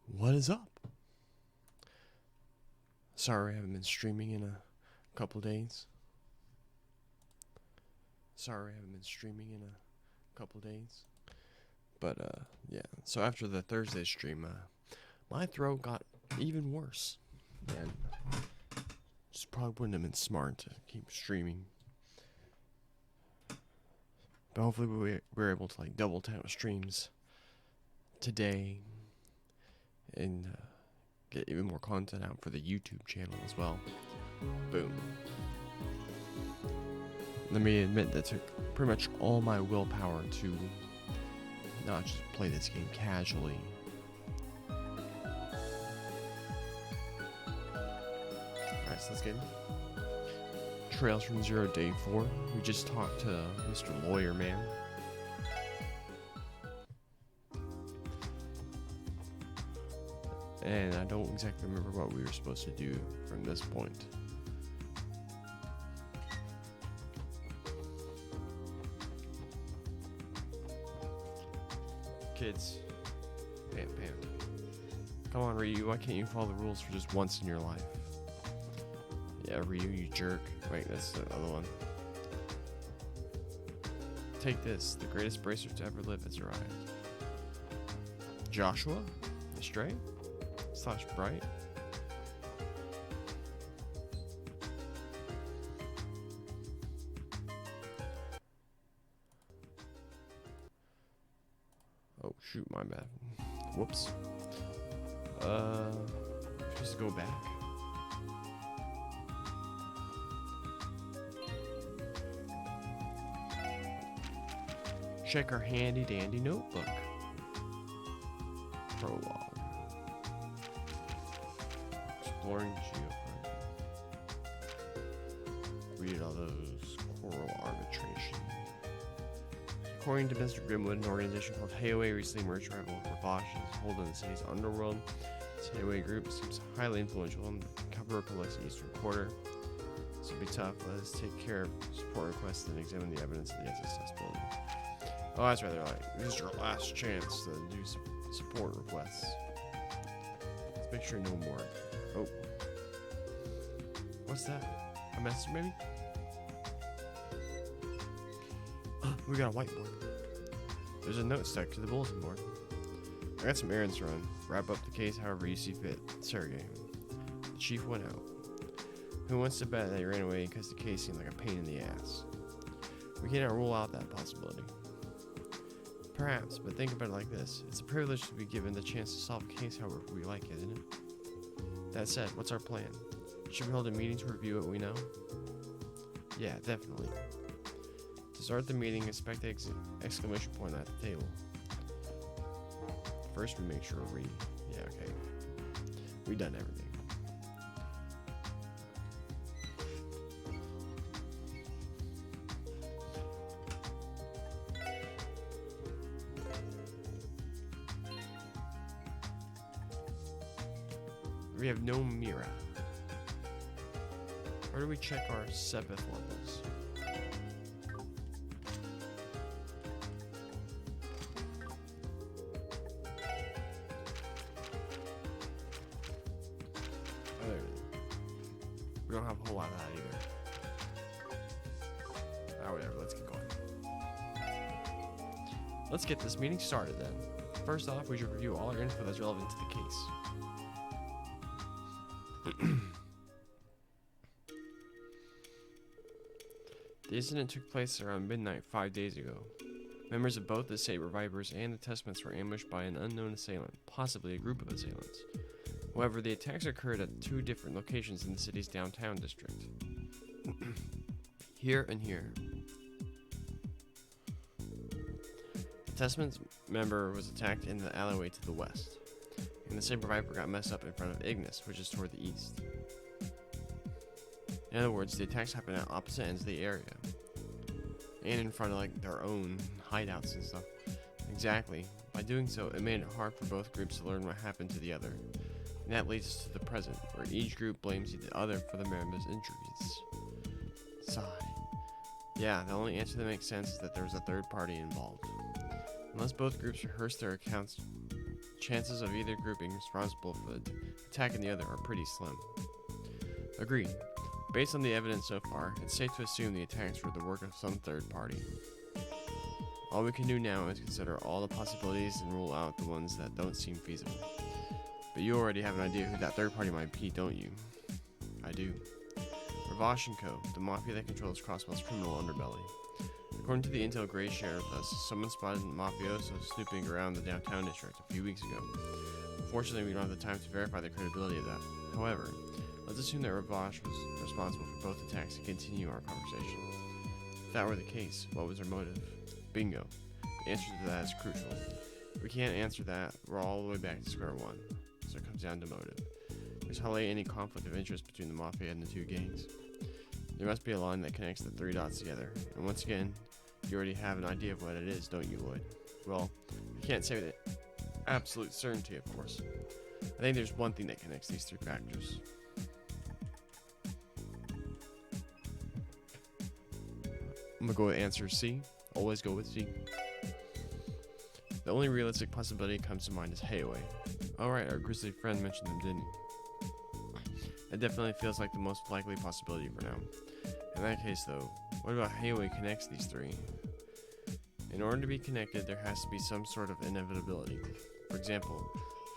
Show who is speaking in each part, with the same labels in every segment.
Speaker 1: What is up? Sorry I haven't been streaming in a couple days. But yeah. So after the Thursday stream, my throat got even worse, and just probably wouldn't have been smart to keep streaming. But hopefully we're able to like double tap streams today and get even more content out for the YouTube channel as well. Boom. Let me admit that took pretty much all my willpower to not just play this game casually. Alright, so let's get in. Trails from Zero Day 4. We just talked to Mr. Lawyer Man. And I don't exactly remember what we were supposed to do from this point. Kids. Pam. Come on, Ryu, why can't you follow the rules for just once in your life? Yeah, Ryu, you jerk. Wait, that's the other one. Take this. The greatest bracer to ever live has arrived. Joshua? Stray? / Bright? Oh, shoot, my bad. Whoops. Supposed to go back. Check our handy dandy notebook. Prologue. Exploring geophysics. Read all those coral arbitration. According to Mr. Grimwood, an organization called Hayaway recently merged rival Ravash is hold in the city's underworld. This Hayaway group seems highly influential and cover collects the eastern quarter. This will be tough. Let us take care of support requests and examine the evidence of the accessibility. Oh, that's right. They're like, this is your last chance to do support requests. Let's make sure no more. Oh. What's that? A message, maybe? We got a whiteboard. There's a note stuck to the bulletin board. I got some errands to run. Wrap up the case however you see fit. Sergey. The chief went out. Who wants to bet that he ran away because the case seemed like a pain in the ass? We cannot rule out that possibility. Perhaps, but think about it like this. It's a privilege to be given the chance to solve a case however we like, isn't it? That said, what's our plan? Should we hold a meeting to review what we know? Yeah, definitely. To start the meeting, expect the exclamation point at the table. First, we make sure yeah, okay. We done everything. We have no Mira. Where do we check our Sepith levels? Oh, there it is. We don't have a whole lot of that either. Ah, whatever, let's get going. Let's get this meeting started then. First off, we should review all our info that's relevant to the case. The incident took place around midnight 5 days ago. Members of both the Saber Vipers and the Testaments were ambushed by an unknown assailant, possibly a group of assailants. However, the attacks occurred at 2 different locations in the city's downtown district. Here and here. The Testament's member was attacked in the alleyway to the west, and the Saber Viper got messed up in front of Ignis, which is toward the east. In other words, the attacks happened at opposite ends of the area. And in front of like their own hideouts and stuff. Exactly. By doing so, it made it hard for both groups to learn what happened to the other. And that leads us to the present, where each group blames the other for the members' injuries. Sigh. Yeah, the only answer that makes sense is that there was a third party involved. Unless both groups rehearse their accounts chances of either group being responsible for the attacking the other are pretty slim. Agreed. Based on the evidence so far, it's safe to assume the attacks were the work of some third party. All we can do now is consider all the possibilities and rule out the ones that don't seem feasible. But you already have an idea who that third party might be, don't you? I do. Ravash & Co., the mafia that controls Crossbell's criminal underbelly. According to the intel Gray shared with us, someone spotted mafiosos snooping around the downtown district a few weeks ago. Unfortunately, we don't have the time to verify the credibility of that. However, let's assume that Ravash was responsible for both attacks and continue our conversation. If that were the case, what was their motive? Bingo. The answer to that is crucial. If we can't answer that, we're all the way back to square one. So it comes down to motive. There's hardly any conflict of interest between the mafia and the two gangs. There must be a line that connects the three dots together. And once again, you already have an idea of what it is, don't you, Lloyd? Well, I can't say with absolute certainty, of course. I think there's one thing that connects these three factors. I'm gonna go with answer C. Always go with C. The only realistic possibility that comes to mind is Hayaway. Alright, our grizzly friend mentioned them, didn't he? It definitely feels like the most likely possibility for now. In that case, though, what about Hayaway connects these three? In order to be connected, there has to be some sort of inevitability. For example,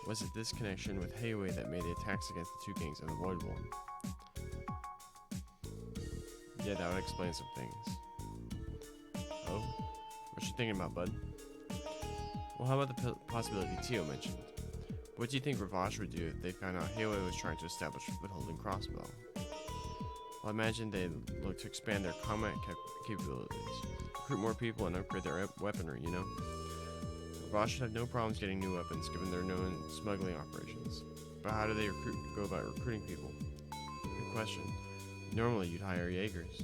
Speaker 1: was it this connection with Hayaway that made the attacks against the two gangs unavoidable? Yeah, that would explain some things. Oh? What you thinking about, bud? Well, how about the possibility Tio mentioned? What do you think Ravash would do if they found out Hayaway was trying to establish a foothold in Crossbell? Well, I imagine they'd look to expand their combat capabilities, recruit more people, and upgrade their weaponry, you know? Ravash should have no problems getting new weapons given their known smuggling operations. But how do they go about recruiting people? Good question. Normally, you'd hire Jaegers.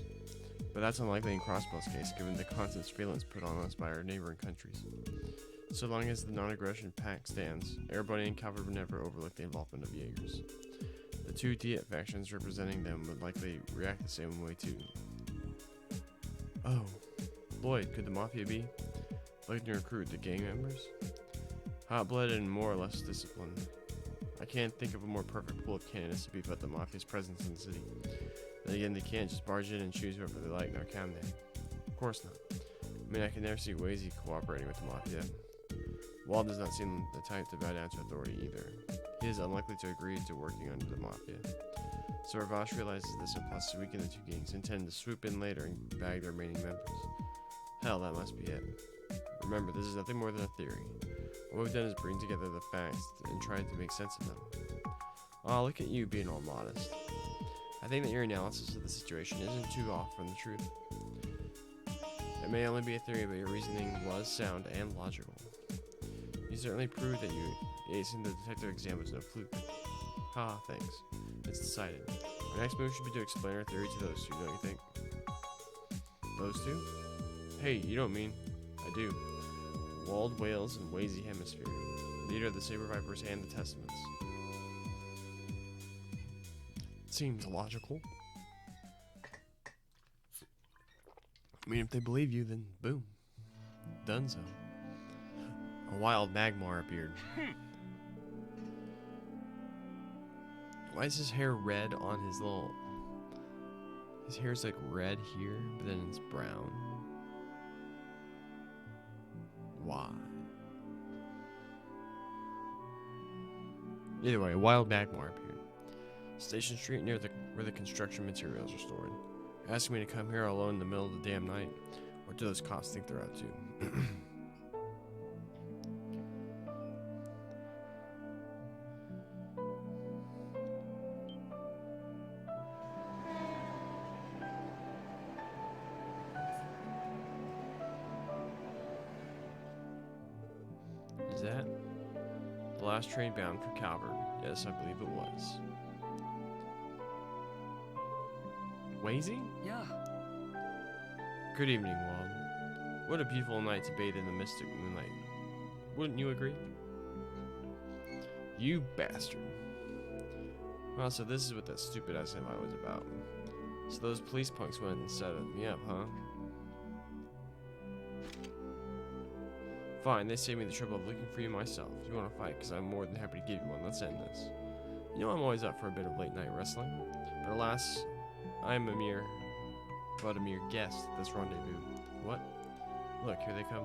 Speaker 1: But that's unlikely in Crossbell's case, given the constant surveillance put on us by our neighboring countries. So long as the non-aggression pact stands, everybody in Calvert would never overlook the involvement of Jaegers. The two Diet factions representing them would likely react the same way too. Oh, Lloyd, could the Mafia be looking to recruit the gang members? Hot-blooded and more or less disciplined. I can't think of a more perfect pool of candidates to beef up the Mafia's presence in the city. Then again, they can't just barge in and choose whoever they like, now can they? Of course not. I mean, I can never see Wazy cooperating with the Mafia. Wald does not seem the type to bow down to authority either. He is unlikely to agree to working under the Mafia. So Ravash realizes this and plots to weaken the two gangs, intending to swoop in later and bag the remaining members. Hell, that must be it. Remember, this is nothing more than a theory. What we've done is bring together the facts and try to make sense of them. Oh, look at you being all modest. I think that your analysis of the situation isn't too off from the truth. It may only be a theory, but your reasoning was sound and logical. You certainly proved that you acing the detective exam was no fluke. Ha, thanks. It's decided. Our next move should be to explain our theory to those two, don't you think? Those two? Hey, you don't mean... I do. Walled Whales and Wazy Hemisphere. Leader of the Saber Vipers and the Testaments. Seems logical. I mean, if they believe you, then boom. Done so. A wild Magmar appeared. Why is his hair red on his little... His hair's like red here, but then it's brown. Why? Either way, a wild Magmar appeared. Station Street near where the construction materials are stored. Asking me to come here alone in the middle of the damn night. What do those cops think they're up to? Is that the last train bound for Calvert? Yes, I believe it was. Wazy?
Speaker 2: Yeah.
Speaker 1: Good evening, Wald. What a beautiful night to bathe in the mystic moonlight. Wouldn't you agree? You bastard. Well, so this is what that stupid SMI was about. So those police punks went and set me up, huh? Fine, they saved me the trouble of looking for you myself. You want to fight, because I'm more than happy to give you one. Let's end this. You know I'm always up for a bit of late night wrestling. But alas, I am a mere guest at this rendezvous. What? Look, here they come.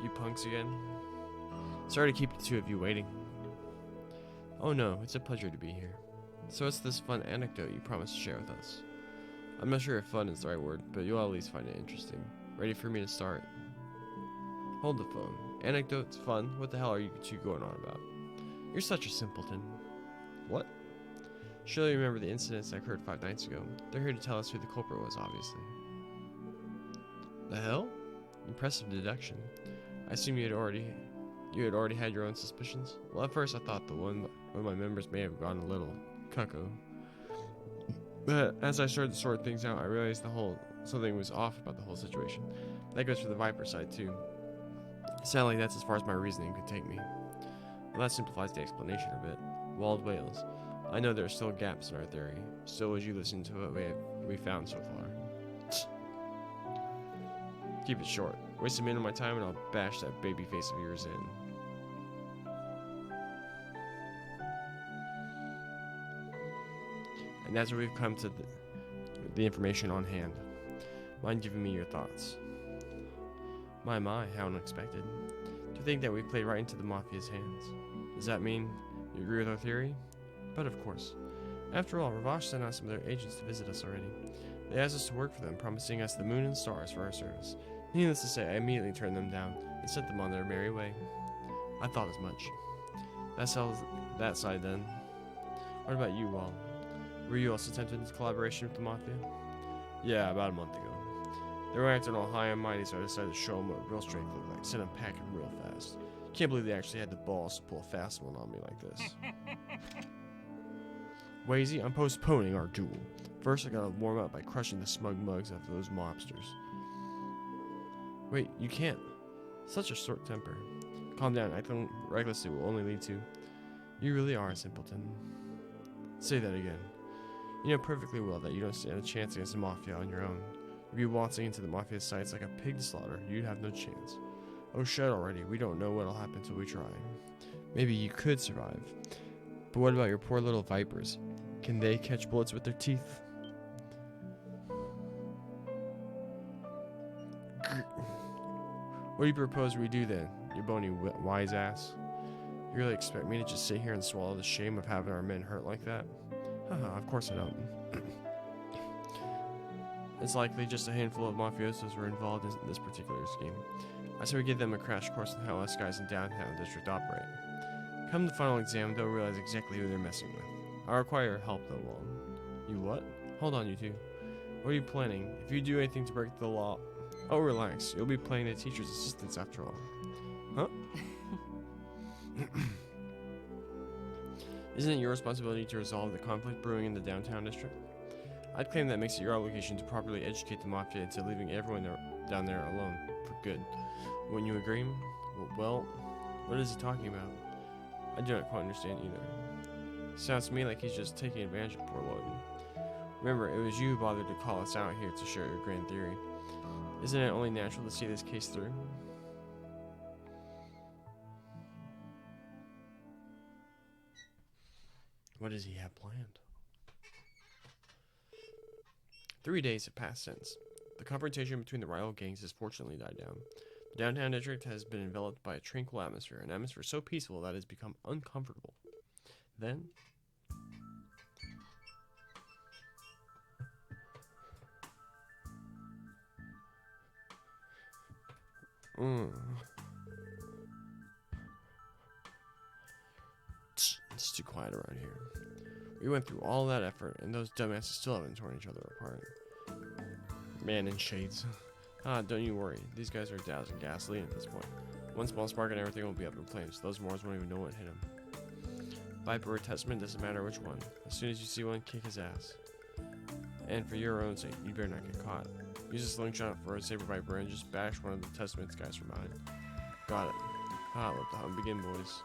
Speaker 1: You punks again? Sorry to keep the two of you waiting. Oh no, it's a pleasure to be here. So what's this fun anecdote you promised to share with us? I'm not sure if fun is the right word, but you'll at least find it interesting. Ready for me to start? Hold the phone. Anecdotes, fun, what the hell are you two going on about? You're such a simpleton. What? Surely you remember the incidents that occurred 5 nights ago. They're here to tell us who the culprit was, obviously. The hell? Impressive deduction. I assume you had already had your own suspicions? Well, at first I thought one of my members may have gone a little cuckoo. But as I started to sort things out, I realized something was off about the whole situation. That goes for the Viper side too. Sadly, that's as far as my reasoning could take me. Well, that simplifies the explanation a bit. Walled whales. I know there are still gaps in our theory. Still, would you listen to what we found so far? Keep it short. Waste a minute of my time and I'll bash that baby face of yours in. And that's where we've come to the information on hand. Mind giving me your thoughts? My, how unexpected. To think that we played right into the Mafia's hands. Does that mean you agree with our theory? But of course. After all, Ravash sent out some of their agents to visit us already. They asked us to work for them, promising us the moon and stars for our service. Needless to say, I immediately turned them down and sent them on their merry way. I thought as much. That settles that side then. What about you, Wall? Were you also tempted into collaboration with the Mafia? Yeah, about a month ago. They were acting all high and mighty, so I decided to show them what real strength looked like. Send them packing real fast. Can't believe they actually had the balls to pull a fast one on me like this. Wazy, I'm postponing our duel. First, I gotta warm up by crushing the smug mugs of those mobsters. Wait, you can't. Such a short temper. Calm down, acting recklessly will only lead to... You really are a simpleton. Say that again. You know perfectly well that you don't stand a chance against the Mafia on your own. If you waltzing into the Mafia's sights like a pig to slaughter, you'd have no chance. Oh, shut already. We don't know what'll happen till we try. Maybe you could survive. But what about your poor little vipers? Can they catch bullets with their teeth? What do you propose we do then, you bony wise ass? You really expect me to just sit here and swallow the shame of having our men hurt like that? Haha, of course I don't. It's likely just a handful of mafiosos were involved in this particular scheme. I say we give them a crash course on how us guys in downtown district operate. Come the final exam, they'll realize exactly who they're messing with. I require your help though, Wall. You what? Hold on, you two. What are you planning? If you do anything to break the law... Oh, relax. You'll be playing the teacher's assistants after all. Huh? Isn't it your responsibility to resolve the conflict brewing in the downtown district? I'd claim that makes it your obligation to properly educate the Mafia into leaving everyone down there alone for good. Wouldn't you agree? Well, what is he talking about? I do not quite understand either. Sounds to me like he's just taking advantage of poor Logan. Remember, it was you who bothered to call us out here to share your grand theory. Isn't it only natural to see this case through? What does he have planned? 3 days have passed since. The confrontation between the rival gangs has fortunately died down. The downtown district has been enveloped by a tranquil atmosphere, an atmosphere so peaceful that it has become uncomfortable. Then... It's too quiet around here. We went through all that effort, and those dumbasses still haven't torn each other apart. Man in shades. Don't you worry. These guys are dousing gasoline at this point. One small spark and everything will be up in flames. Those Moors won't even know what hit them. Viper or Testament, doesn't matter which one. As soon as you see one, kick his ass. And for your own sake, you better not get caught. Use a slingshot for a Saber Viper and just bash one of the Testament's guys from behind. Got it. Let the hunt begin, boys.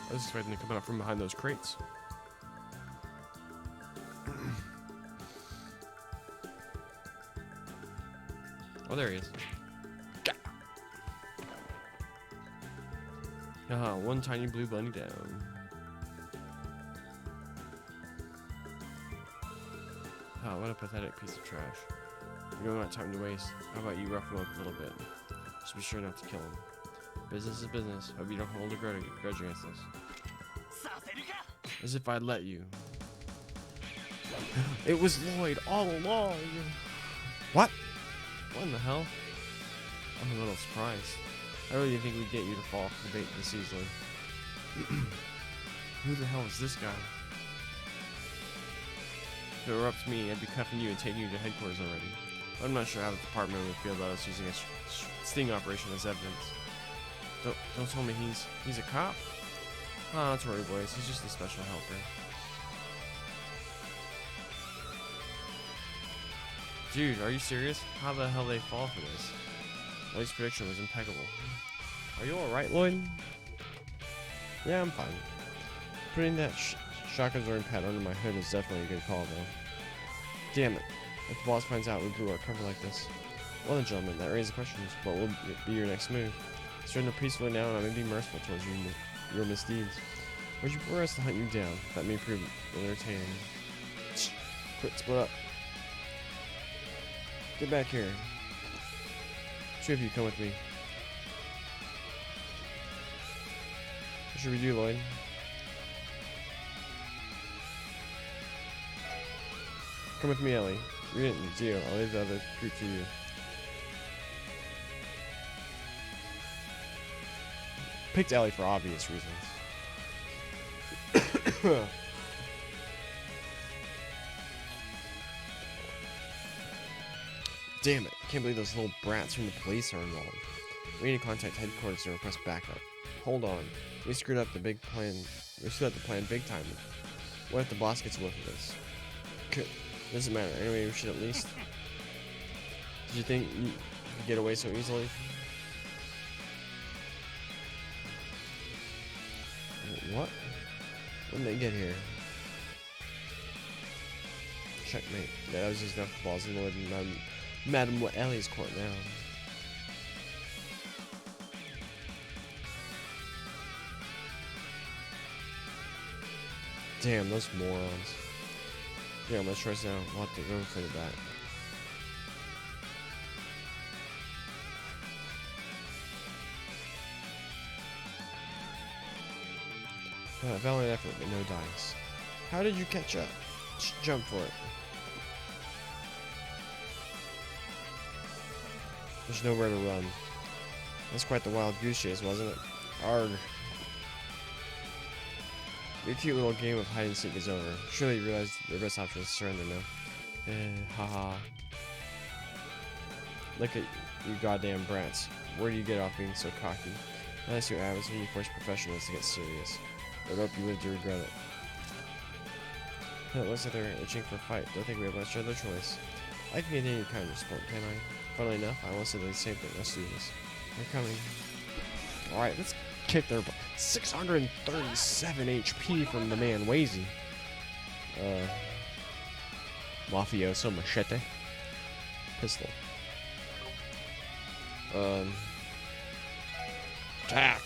Speaker 1: I was expecting to come out from behind those crates. Oh, there he is. Haha, one tiny blue bunny down. Ah, what a pathetic piece of trash. We don't have time to waste. How about you rough him up a little bit? Just be sure not to kill him. Business is business. Hope you don't hold a grudge against us. As if I'd let you. It was Lloyd all along. What? What in the hell? I'm a little surprised. I really didn't think we'd get you to fall for the bait this easily. Who the hell is this guy? If it were up to me, I'd be cuffing you and taking you to headquarters already. I'm not sure how the department would feel about us using a sting operation as evidence. Don't tell me he's a cop? Oh, don't worry, boys. He's just a special helper. Dude, are you serious? How the hell they fall for this? Lloyd's prediction was impeccable. Are you alright, Lloyd? Yeah, I'm fine. Putting that shotgun absorbing pad under my hood is definitely a good call, though. Damn it. If the boss finds out we blew our cover like this. Well then, gentlemen, that raises questions. What will be your next move? Surrender peacefully now, and I may be merciful towards your misdeeds. Would you prefer us to hunt you down? That may prove entertaining. Quick, split up. Get back here. Two of you come with me. What should we do, Lloyd? Come with me, Ellie. We didn't deal. I'll leave the other group to you. Picked Ellie for obvious reasons. Damn it. I can't believe those little brats from the police are involved. We need to contact headquarters to request backup. Hold on. We screwed up the big plan. We screwed up the plan big time. What if the boss gets a whiff of this? Doesn't matter. Anyway, we should at least... Did you think you could get away so easily? What? When did they get here? Checkmate. Yeah, that was just enough balls in Lloyd and Madame Ellie's court now. Damn, those morons. Yeah, my choice now. We'll have to go for the bat. Valiant effort, but no dice. How did you catch up? Jump for it. There's nowhere to run. That's quite the wild goose chase, wasn't it? Arg. Your cute little game of hide and seek is over. Surely you realize the best option is surrender now. Haha. Look at you goddamn brats. Where do you get off being so cocky? That's your habits when you force professionals to get serious. I hope you live to regret it. It looks like they're itching for a fight. Don't think we have much other choice. I can continue kind of sport, can I? Funnily enough, I want to say the same thing. Let's do this. They're coming. Alright, let's kick their butt. 637 HP from the man, Wazy. Mafioso machete. Pistol. Attack!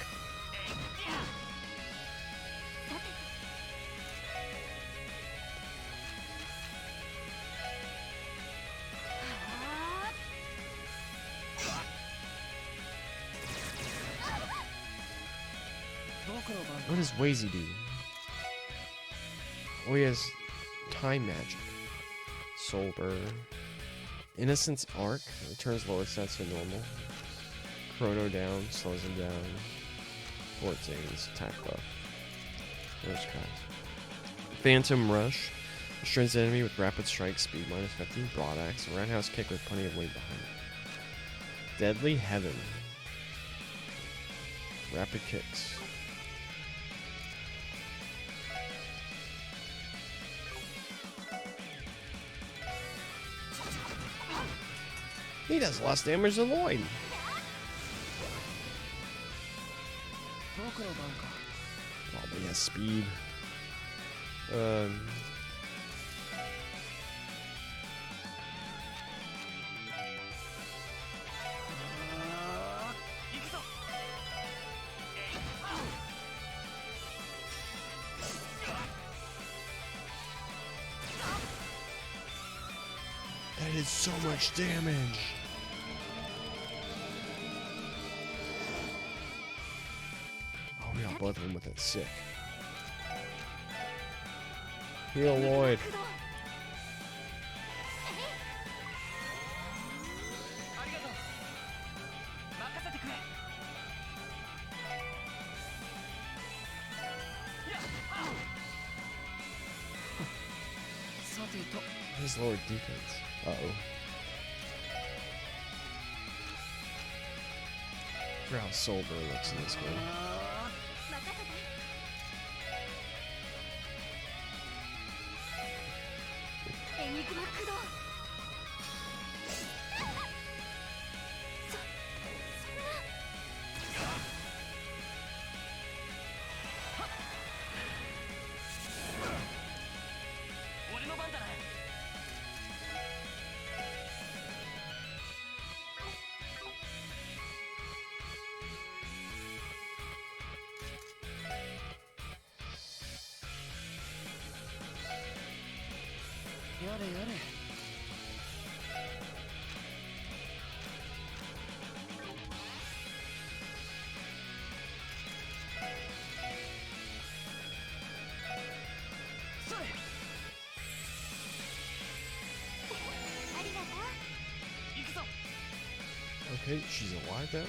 Speaker 1: What does Wazy do? Oh, he has time magic. Soul Burn. Innocence Arc returns lower stats to normal. Chrono down, slows him down. Fortzane's attack buff. There's Kai's. Phantom Rush restrains the enemy with rapid strike, speed minus 15, broad axe, roundhouse kick with plenty of weight behind it. Deadly Heaven. Rapid kicks. He does less damage than Lloyd. but he has speed. That is so much damage. Oh, we got both of them with it. Sick. Heal Lloyd.
Speaker 2: さてと
Speaker 1: His lower defense. Uh-oh. For how Solver looks in this game.
Speaker 2: エニグマ駆動そんな俺の番だなやれやれ
Speaker 1: Okay, she's alive now.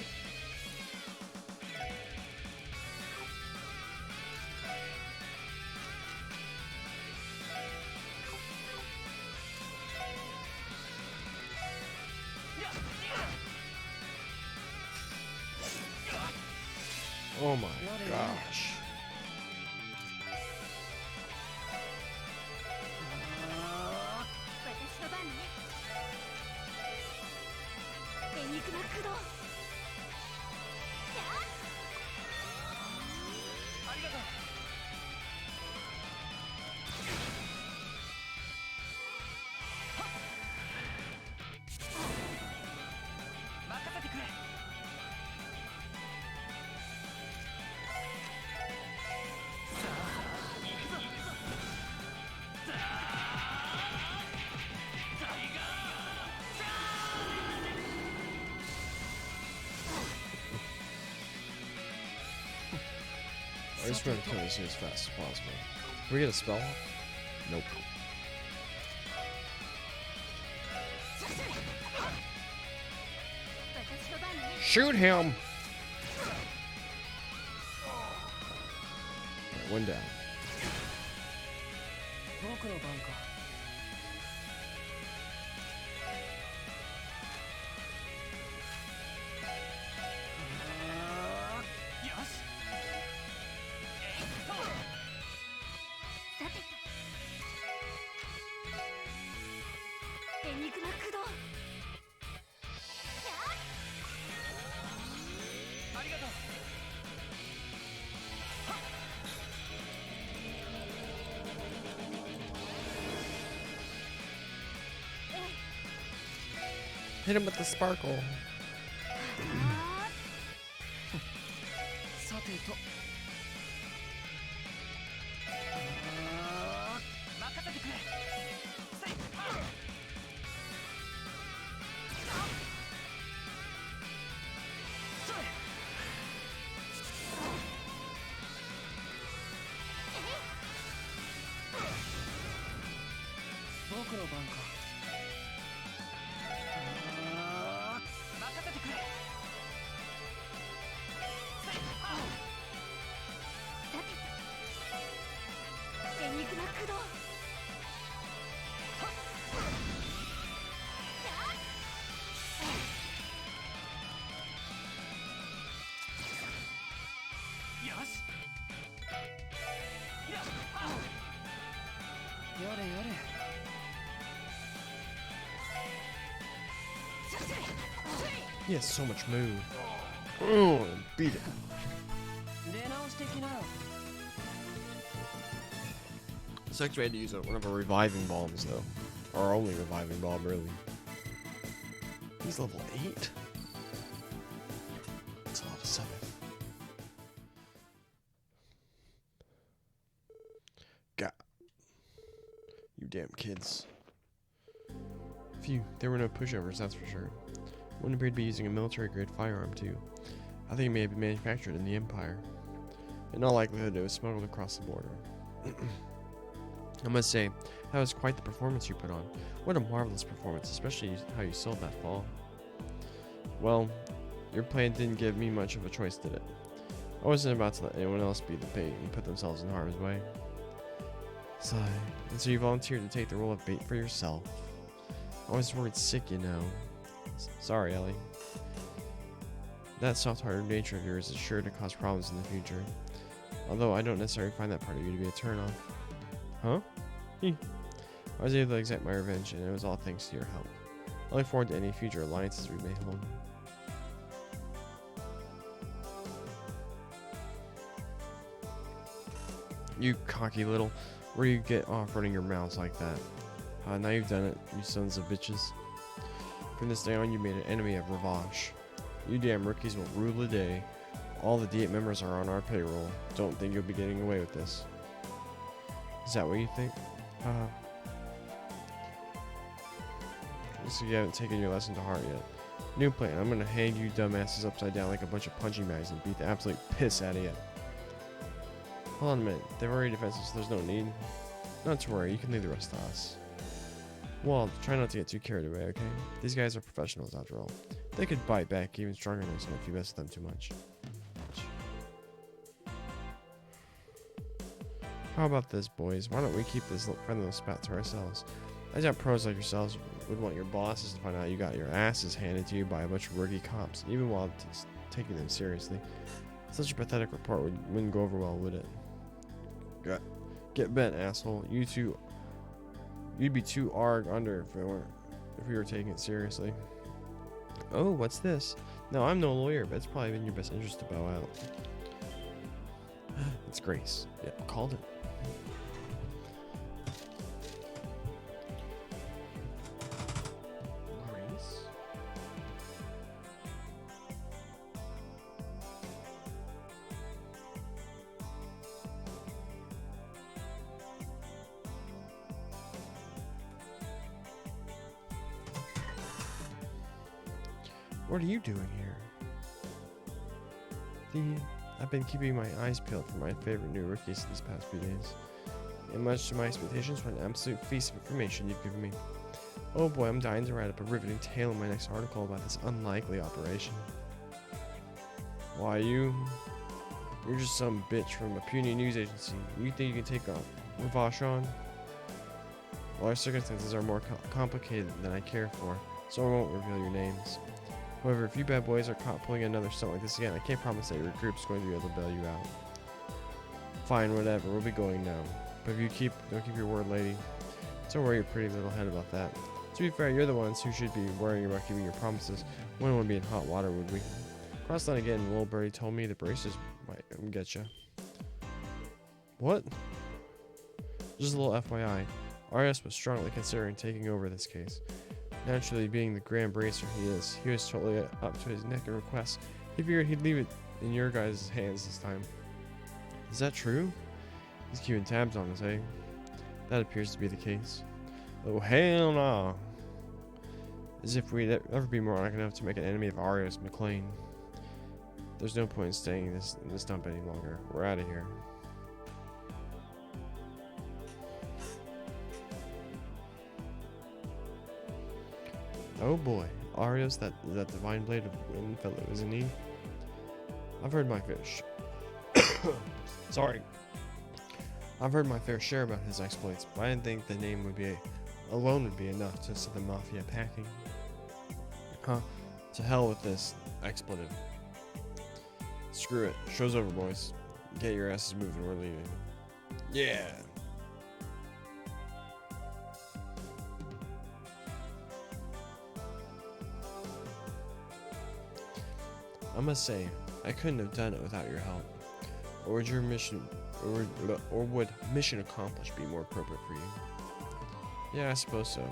Speaker 1: Oh my gosh. I just want to kill this as fast as possible. Can we get a spell off? Nope. Shoot him! Alright, one down.
Speaker 2: 僕の番か
Speaker 1: Hit him with the sparkle.
Speaker 2: さてと任せてくれ僕の番か やれやれ
Speaker 1: He has so much move. Oh, beat it.
Speaker 2: 出直してきなよ
Speaker 1: Sucks we had to use one of our reviving bombs, though. Our only reviving bomb, really. He's level 8? That's a level 7. God. You damn kids. Phew, there were no pushovers, that's for sure. One appeared to be using a military-grade firearm, too. I think it may have been manufactured in the Empire. In all likelihood, it was smuggled across the border. I must say, that was quite the performance you put on. What a marvelous performance, especially how you sold that fall. Well, your plan didn't give me much of a choice, did it? I wasn't about to let anyone else be the bait and put themselves in harm's way. Sigh. And so you volunteered to take the role of bait for yourself. I was worried sick, you know. Sorry, Ellie. That soft-hearted nature of yours is sure to cause problems in the future. Although I don't necessarily find that part of you to be a turn-off. Huh? I was able to exact my revenge, and it was all thanks to your help. I look forward to any future alliances we may hold. You cocky little... Where do you get off running your mouths like that? Now you've done it, you sons of bitches. From this day on, you made an enemy of Ravash. You damn rookies will rule the day. All the D8 members are on our payroll. Don't think you'll be getting away with this. Is that what you think? So you haven't taken your lesson to heart yet. New plan. I'm gonna hang you dumbasses upside down like a bunch of punching bags and beat the absolute piss out of you. Hold on a minute. They've already defensive, so there's no need. Not to worry. You can leave the rest to us. Well, try not to get too carried away, okay? These guys are professionals after all. They could bite back even stronger next time if you mess with them too much. How about this, boys? Why don't we keep this friendly little spat to ourselves? I doubt pros like yourselves would want your bosses to find out you got your asses handed to you by a bunch of rookie cops, even while taking them seriously. Such a pathetic report wouldn't go over well, would it? Get bent, asshole. You'd be too arg under if we were taking it seriously. Oh, what's this? No, I'm no lawyer, but it's probably in your best interest to bow out. It's Grace. Yep, called it. Grace? What are you doing here? I've been keeping my eyes peeled for my favorite new rookies these past few days. And much to my expectations, what an absolute feast of information you've given me. Oh boy, I'm dying to write up a riveting tale in my next article about this unlikely operation. Why, you're just some bitch from a puny news agency. You think you can take Ravash on? Well, our circumstances are more complicated than I care for, so I won't reveal your names. However, if you bad boys are caught pulling another stunt like this again, I can't promise that your group's going to be able to bail you out. Fine, whatever, we'll be going now. But if you don't keep your word, lady. Don't worry your pretty little head about that. To be fair, you're the ones who should be worrying about keeping your promises. We wouldn't be in hot water, would we? Cross line again, little birdie told me the braces might get you. What? Just a little FYI. Arias was strongly considering taking over this case. Naturally, being the grand bracer he was totally up to his neck in requests. He figured he'd leave it in your guys' hands this time. Is that true? He's keeping tabs on us, eh? That appears to be the case. Oh, hell no. As if we'd ever be moronic enough to make an enemy of Arias McLean. There's no point in staying in this dump any longer. We're out of here. Oh boy, Arias, that divine blade of wind fellow, isn't he? I've heard my fish. Sorry. I've heard my fair share about his exploits, but I didn't think the name alone would be enough to set the mafia packing. Huh? To hell with this expletive. Screw it. Show's over, boys. Get your asses moving. We're leaving. Yeah. I must say, I couldn't have done it without your help. Or would your mission Or would mission accomplished be more appropriate for you? Yeah, I suppose so.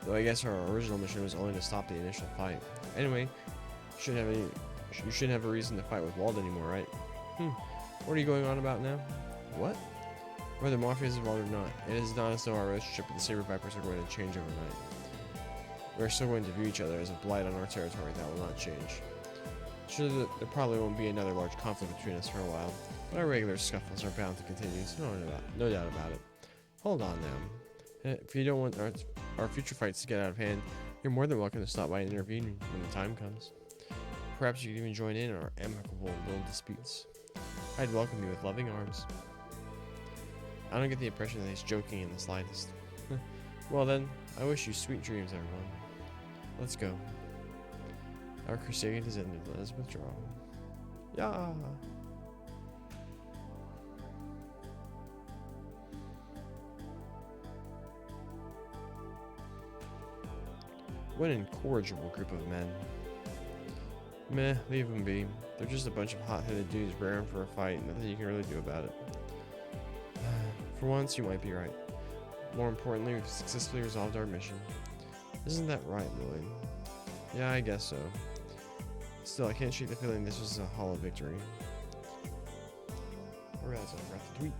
Speaker 1: Though I guess our original mission was only to stop the initial fight. Anyway, you shouldn't have a reason to fight with Wald anymore, right? What are you going on about now? What? Whether Mafia is involved or not, it is not as though our relationship with the Saber Vipers are going to change overnight. We're still going to view each other as a blight on our territory that will not change. Sure, there probably won't be another large conflict between us for a while, but our regular scuffles are bound to continue, so no doubt about it. Hold on now. If you don't want our future fights to get out of hand, you're more than welcome to stop by and intervene when the time comes. Perhaps you could even join in our amicable little disputes. I'd welcome you with loving arms. I don't get the impression that he's joking in the slightest. Well then, I wish you sweet dreams, everyone. Let's go. Our crusade has ended. Let us withdraw. Yeah. What an incorrigible group of men. Meh, leave them be. They're just a bunch of hot-headed dudes raring for a fight, nothing you can really do about it. For once, you might be right. More importantly, we've successfully resolved our mission. Isn't that right, Lloyd? Yeah, I guess so. Still, I can't shake the feeling this was a hollow victory. Or as a breath of tweet.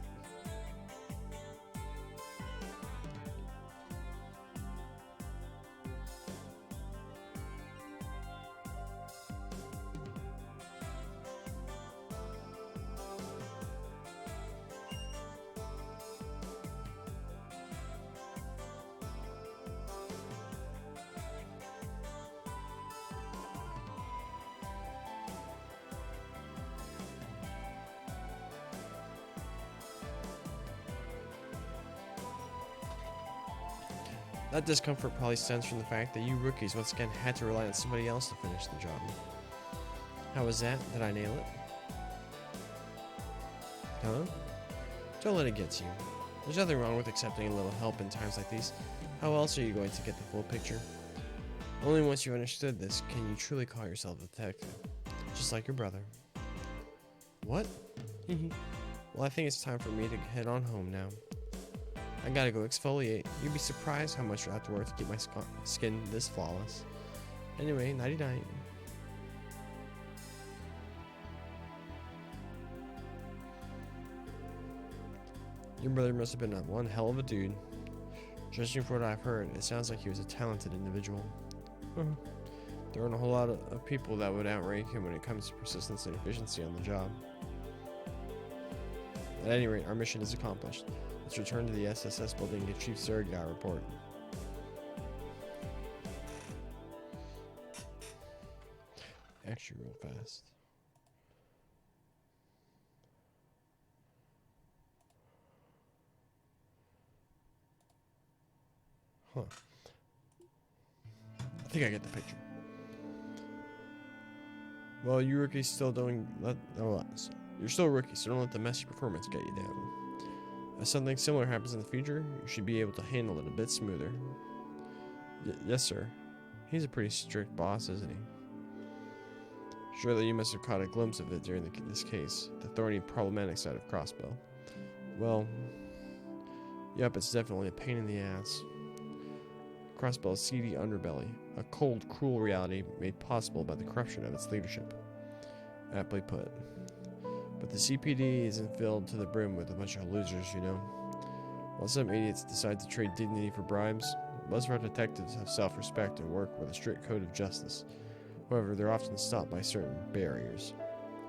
Speaker 1: That discomfort probably stems from the fact that you rookies once again had to rely on somebody else to finish the job. How was that? Did I nail it? Huh? Don't let it get to you. There's nothing wrong with accepting a little help in times like these. How else are you going to get the full picture? Only once you've understood this can you truly call yourself a detective. Just like your brother. What? Well, I think it's time for me to head on home now. I gotta go exfoliate. You'd be surprised how much I have to work to keep my skin this flawless. Anyway, nighty-night. Your brother must have been one hell of a dude. Judging from what I've heard, it sounds like he was a talented individual. There aren't a whole lot of people that would outrank him when it comes to persistence and efficiency on the job. At any rate, our mission is accomplished. Let's return to the SSS building and get Chief Surrogate report. Actually, real fast. Huh. I think I get the picture. Well, you rookies still don't you're still a rookie, so don't let the messy performance get you down. If something similar happens in the future, you should be able to handle it a bit smoother. Yes, sir. He's a pretty strict boss, isn't he? Surely you must have caught a glimpse of it during this case, the thorny, problematic side of Crossbell. Well, yep, it's definitely a pain in the ass. Crossbell's seedy underbelly, a cold, cruel reality made possible by the corruption of its leadership. Aptly put. But the CPD isn't filled to the brim with a bunch of losers, you know. While some idiots decide to trade dignity for bribes, most of our detectives have self-respect and work with a strict code of justice. However, they're often stopped by certain barriers.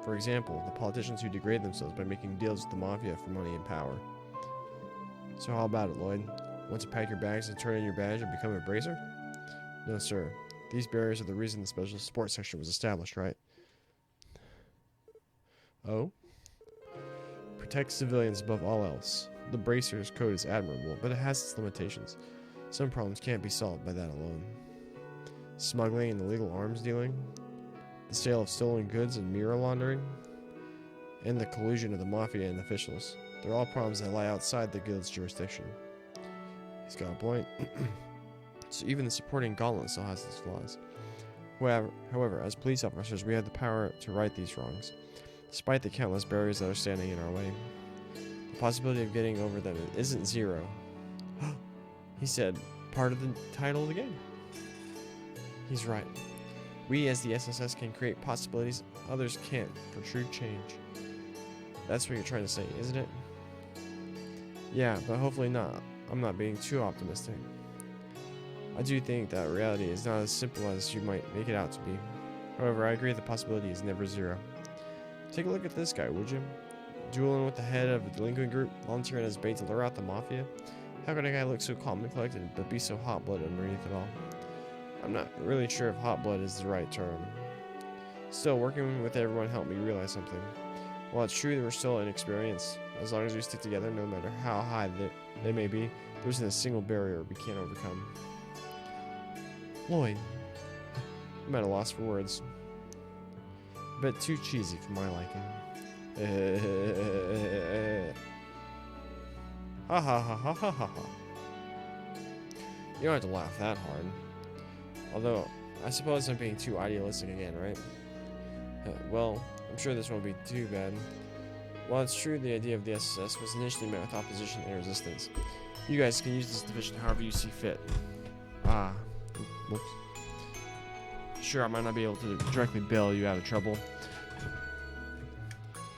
Speaker 1: For example, the politicians who degrade themselves by making deals with the Mafia for money and power. So how about it, Lloyd? Want to pack your bags and turn in your badge and become a bracer? No, sir. These barriers are the reason the Special Support Section was established, right? Oh? Protect civilians above all else. The Bracer's code is admirable, but it has its limitations. Some problems can't be solved by that alone. Smuggling and illegal arms dealing, the sale of stolen goods and mirror laundering, and the collusion of the Mafia and officials. They're all problems that lie outside the guild's jurisdiction. He's got a point. So even the supporting gauntlet still has its flaws. However, as police officers, we have the power to right these wrongs, despite the countless barriers that are standing in our way. possibility of getting over them isn't zero. He said, part of the title of the game. He's right. We as the SSS can create possibilities others can't for true change. That's what you're trying to say, isn't it? Yeah, but hopefully not. I'm not being too optimistic. I do think that reality is not as simple as you might make it out to be. However, I agree the possibility is never zero. Take a look at this guy, would you? Dueling with the head of a delinquent group, volunteering as bait to lure out the mafia. How could a guy look so calm and collected, but be so hot-blooded underneath it all? I'm not really sure if hot-blood is the right term. Still, working with everyone helped me realize something. While it's true that we're still inexperienced, as long as we stick together, no matter how high they may be, there isn't a single barrier we can't overcome. Lloyd. I'm at a loss for words. A bit too cheesy for my liking. Ha ha ha ha ha ha ha. You don't have to laugh that hard. Although, I suppose I'm being too idealistic again, right? Well, I'm sure this won't be too bad. While it's true the idea of the SSS was initially met with opposition and resistance, you guys can use this division however you see fit. Ah, whoops. Sure, I might not be able to directly bail you out of trouble,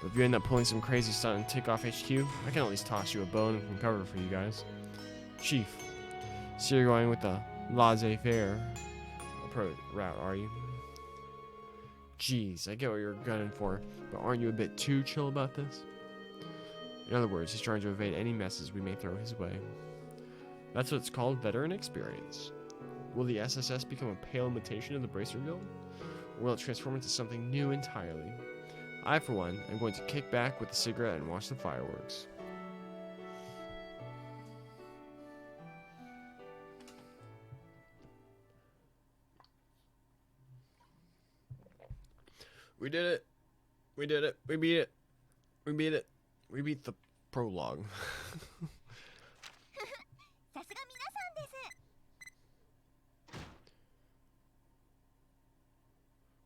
Speaker 1: but if you end up pulling some crazy stunt and take off HQ, I can at least toss you a bone and cover for you guys. Chief, so you're going with the laissez-faire approach route, are you? Jeez, I get what you're gunning for, but aren't you a bit too chill about this? In other words, he's trying to evade any messes we may throw his way. That's what's called veteran experience. Will the SSS become a pale imitation of the Bracer Guild? Or will it transform into something new entirely? I, for one, am going to kick back with a cigarette and watch the fireworks. We did it. We did it. We beat it. We beat it. We beat the prologue.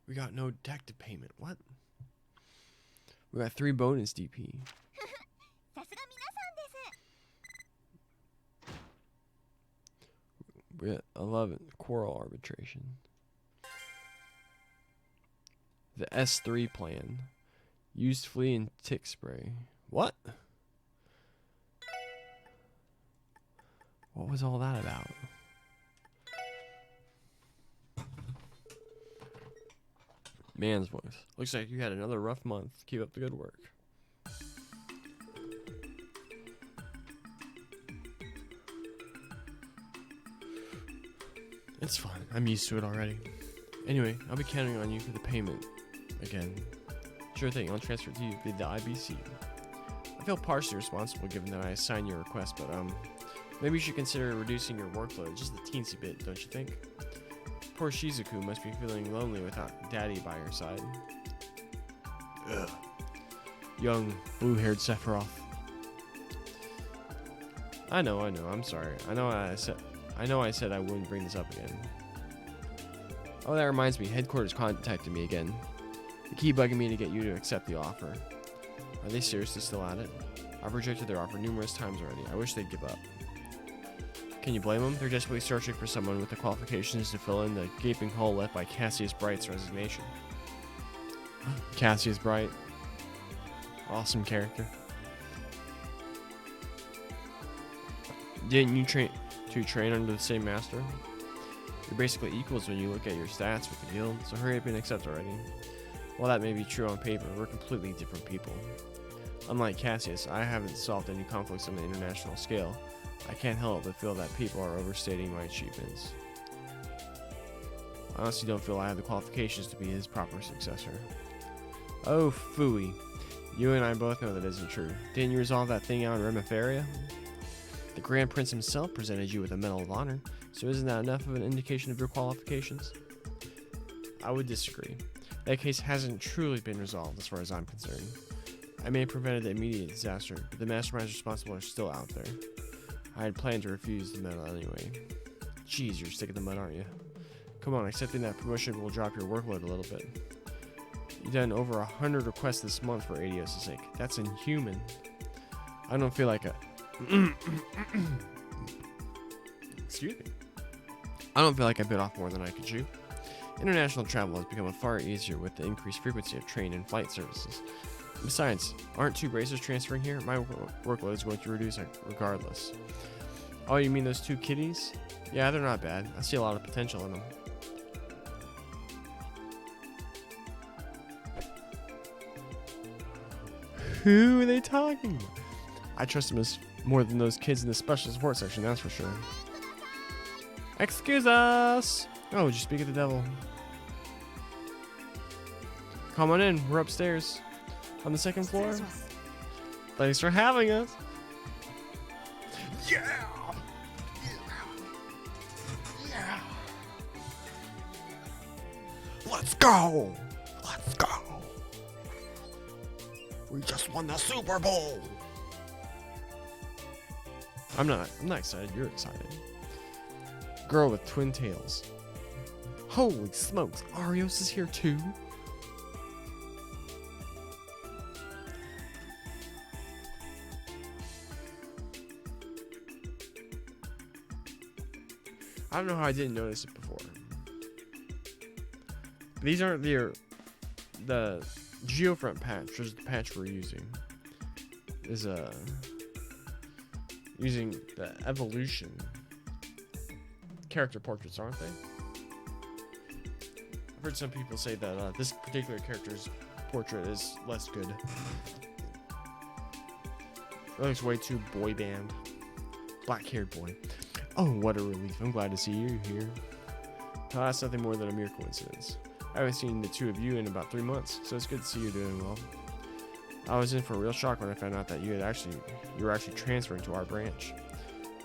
Speaker 1: We got no detective payment. What? We got 3 bonus DP. We got 11 quarrel arbitration. The S3 plan. Used flea and tick spray. What? What was all that about? Man's voice. Looks like you had another rough month. Keep up the good work. It's fine. I'm used to it already. Anyway, I'll be counting on you for the payment. Again. Sure thing, I'll transfer it to you via the IBC. I feel partially responsible given that I assigned your request, but maybe you should consider reducing your workload just a teensy bit, don't you think? Poor Shizuku must be feeling lonely without Daddy by her side. Ugh. Young, blue-haired Sephiroth. I know, I'm sorry. I know I said I wouldn't bring this up again. Oh, that reminds me, headquarters contacted me again. They keep bugging me to get you to accept the offer. Are they seriously still at it? I've rejected their offer numerous times already. I wish they'd give up. Can you blame them? They're desperately searching for someone with the qualifications to fill in the gaping hole left by Cassius Bright's resignation. Cassius Bright. Awesome character. Didn't you train under the same master? You're basically equals when you look at your stats with the guild, so hurry up and accept already. While that may be true on paper, we're completely different people. Unlike Cassius, I haven't solved any conflicts on the international scale. I can't help but feel that people are overstating my achievements. I honestly don't feel I have the qualifications to be his proper successor. Oh, phooey. You and I both know that isn't true. Didn't you resolve that thing out in Remiferia? The Grand Prince himself presented you with a Medal of Honor, so isn't that enough of an indication of your qualifications? I would disagree. That case hasn't truly been resolved as far as I'm concerned. I may have prevented the immediate disaster, but the masterminds responsible are still out there. I had planned to refuse the medal anyway. Jeez, you're sick of the mud, aren't you? Come on, accepting that promotion will drop your workload a little bit. You've done over 100 requests this month for Adios' sake. That's inhuman. I don't feel like a excuse me. I don't feel like I bit off more than I could chew. International travel has become far easier with the increased frequency of train and flight services. Besides, aren't 2 bracers transferring here? My workload is going to reduce regardless. Oh, you mean those 2 kitties? Yeah, they're not bad. I see a lot of potential in them. Who are they talking about? I trust them as more than those kids in the special support section, that's for sure. Excuse us! Oh, would you speak of the devil? Come on in, we're upstairs. On the 2nd floor. Thanks for having us. Yeah! Yeah! Let's go! Let's go! We just won the Super Bowl! I'm not excited, you're excited. Girl with twin tails. Holy smokes, Arios is here too? I don't know how I didn't notice it before. These aren't the Geofront patch, which is the patch we're using. Is using the evolution character portraits, aren't they? I've heard some people say that this particular character's portrait is less good. It looks way too boy band. Black-haired boy. Oh, what a relief. I'm glad to see you here. Oh, that's nothing more than a mere coincidence. I haven't seen the 2 of you in about 3 months, so it's good to see you doing well. I was in for a real shock when I found out that you were actually transferring to our branch.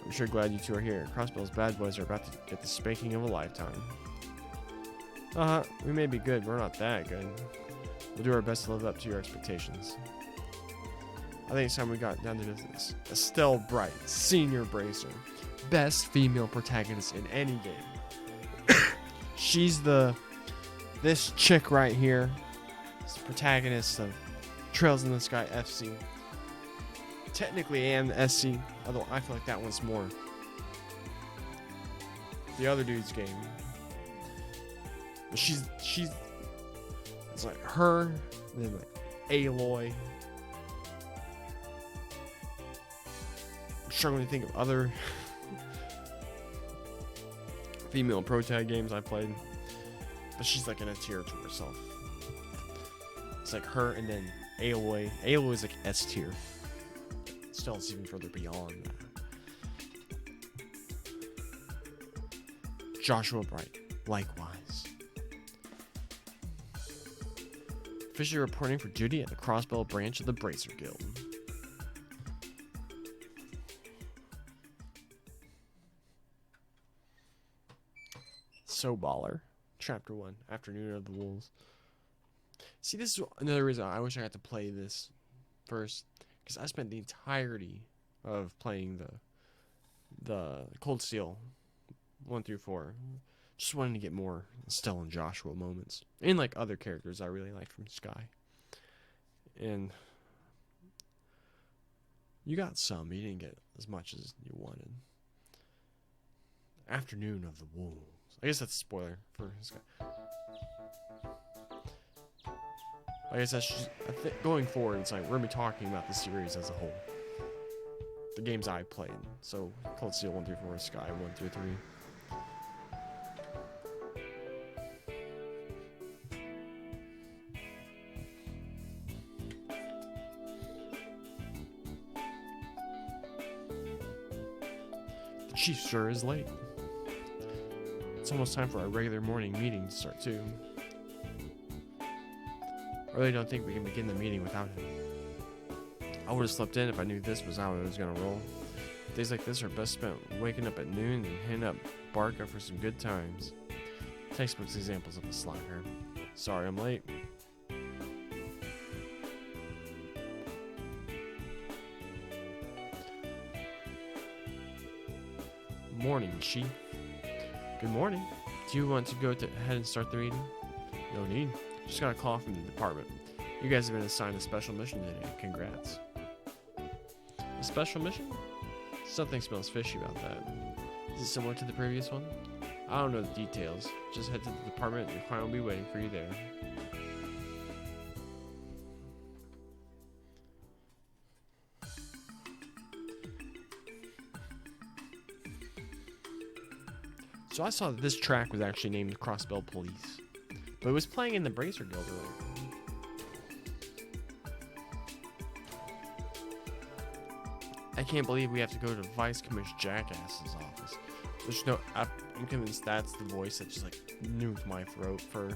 Speaker 1: I'm sure glad you 2 are here. Crossbell's bad boys are about to get the spanking of a lifetime. We may be good, but we're not that good. We'll do our best to live up to your expectations. I think it's time we got down to business. Estelle Bright, Senior Bracer. Best female protagonist in any game. She's this chick right here. Is the protagonist of Trails in the Sky FC. Technically and SC, although I feel like that one's more the other dude's game. But she's it's like her, and then like Aloy. I'm struggling to think of other female protag games I played, but she's like in a tier to herself. It's like her and then Aloy. Aloy is like S tier. Still, it's even further beyond that. Joshua Bright, likewise. Officially reporting for duty at the Crossbell branch of the Bracer Guild. So baller. Chapter 1, Afternoon of the Wolves. See, this is another reason I wish I had to play this first, because I spent the entirety of playing the Cold Steel 1 through 4, just wanting to get more Estelle and Joshua moments, and like other characters I really liked from Sky. And you got some, but you didn't get as much as you wanted. Afternoon of the Wolves. I guess that's a spoiler for Sky. I guess that's just, going forward, it's like we're going to be talking about the series as a whole. The games I played. So, Cold Steel 1 through 4, Sky 1 through 3. The chief sure is late. It's almost time for our regular morning meeting to start too. I really don't think we can begin the meeting without him. I would have slept in if I knew this was how it was going to roll. Days like this are best spent waking up at noon and hitting up Barca for some good times. Textbooks examples of a slacker. Sorry I'm late. Morning, Chief. Good morning. Do you want to go ahead and start the meeting? No need. Just got a call from the department. You guys have been assigned a special mission today. Congrats. A special mission? Something smells fishy about that. Is it similar to the previous one? I don't know the details. Just head to the department and your client will be waiting for you there. So I saw that this track was actually named Crossbell Police, but it was playing in the Bracer Guild earlier. I can't believe we have to go to Vice Commissioner Jackass's office. There's no, I'm convinced that's the voice that just like nuked my throat for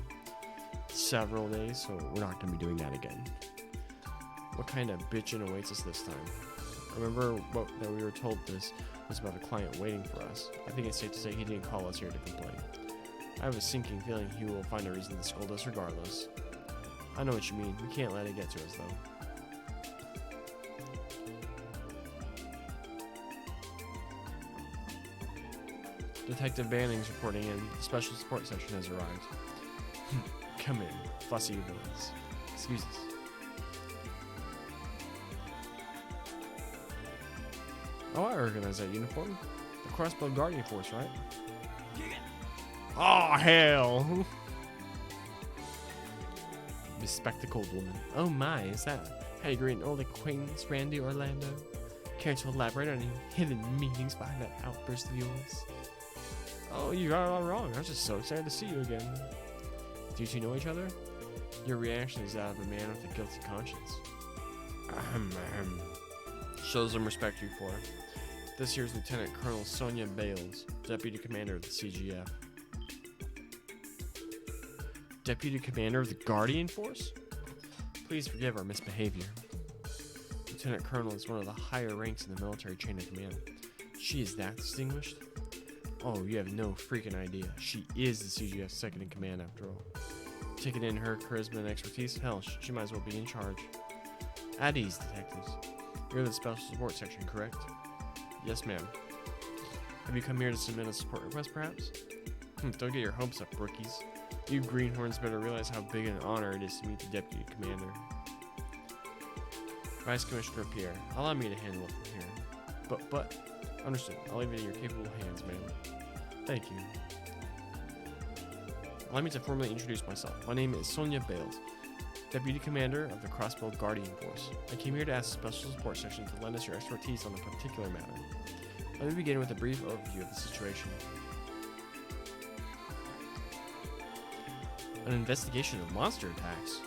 Speaker 1: several days, so we're not going to be doing that again. What kind of bitchin' awaits us this time? Remember that we were told this was about a client waiting for us. I think it's safe to say he didn't call us here to complain. I have a sinking feeling he will find a reason to scold us regardless. I know what you mean. We can't let it get to us though. Detective Banning's reporting in. The special support section has arrived. Come in, fussy villains. Excuse us. Oh, I recognize that uniform. The Crossbow Guardian Force, right? Oh, hell! Bespectacled woman. Oh my, is that? How you greet an old acquaintance, Randy Orlando? Care to elaborate on any hidden meanings behind that outburst of yours? Oh, you got it all wrong. I was just so excited to see you again. Do you two know each other? Your reaction is that of a man with a guilty conscience. Show some respect you for. This here is Lieutenant Colonel Sonia Bales, Deputy Commander of the CGF. Deputy Commander of the Guardian Force? Please forgive our misbehavior. Lieutenant Colonel is one of the higher ranks in the military chain of command. She is that distinguished? Oh, you have no freaking idea. She is the CGF's second in command after all. Taking in her charisma and expertise, hell, she might as well be in charge. At ease, detectives. You're the special support section, correct? Yes, ma'am. Have you come here to submit a support request, perhaps? Don't get your hopes up, rookies. You greenhorns better realize how big an honor it is to meet the Deputy Commander. Vice Commissioner Pierre, allow me to handle it from here. But, understood. I'll leave it in your capable hands, ma'am. Thank you. Allow me to formally introduce myself. My name is Sonia Bales, Deputy Commander of the Crossbow Guardian Force. I came here to ask the Special Support Section to lend us your expertise on a particular matter. Let me begin with a brief overview of the situation. An investigation of monster attacks?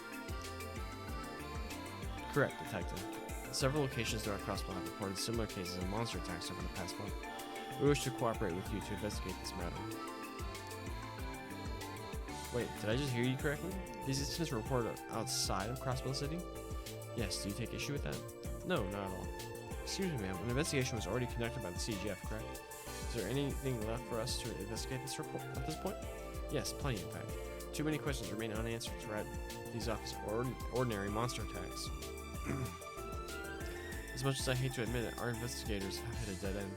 Speaker 1: Correct, Detective. Several locations throughout Crossbow have reported similar cases of monster attacks over the past month. We wish to cooperate with you to investigate this matter. Wait, did I just hear you correctly? These incidents were reported outside of Crossbow City? Yes, do you take issue with that? No, not at all. Excuse me, ma'am, an investigation was already conducted by the CGF, correct? Is there anything left for us to investigate this report at this point? Yes, plenty in fact. Too many questions remain unanswered throughout these office ordinary monster attacks. As much as I hate to admit it, our investigators have hit a dead end.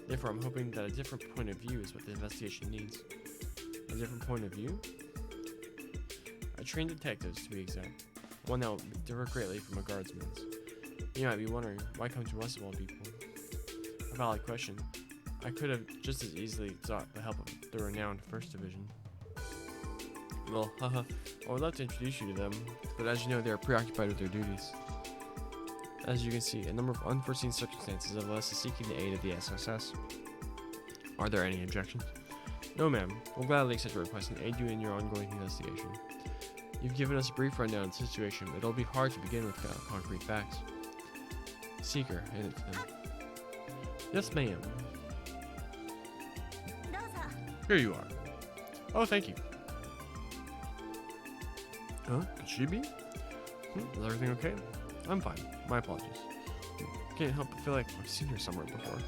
Speaker 1: Therefore, I'm hoping that a different point of view is what the investigation needs. A different point of view? I trained detectives, to be exact. One that will differ greatly from a guardsman's. You might be wondering, why come to us of all people? A valid question. I could have just as easily sought the help of the renowned 1st Division. Well, I would love to introduce you to them, but as you know, they are preoccupied with their duties. As you can see, a number of unforeseen circumstances have led us to seeking the aid of the SSS. Are there any objections? No, ma'am. We'll gladly accept your request and aid you in your ongoing investigation. You've given us a brief rundown of the situation, but it'll be hard to begin with concrete facts. Seeker, hand it to them. Yes, ma'am. Here you are. Oh, thank you. Huh? Could she be? Is everything okay? I'm fine. My apologies. Can't help but feel like I've seen her somewhere before.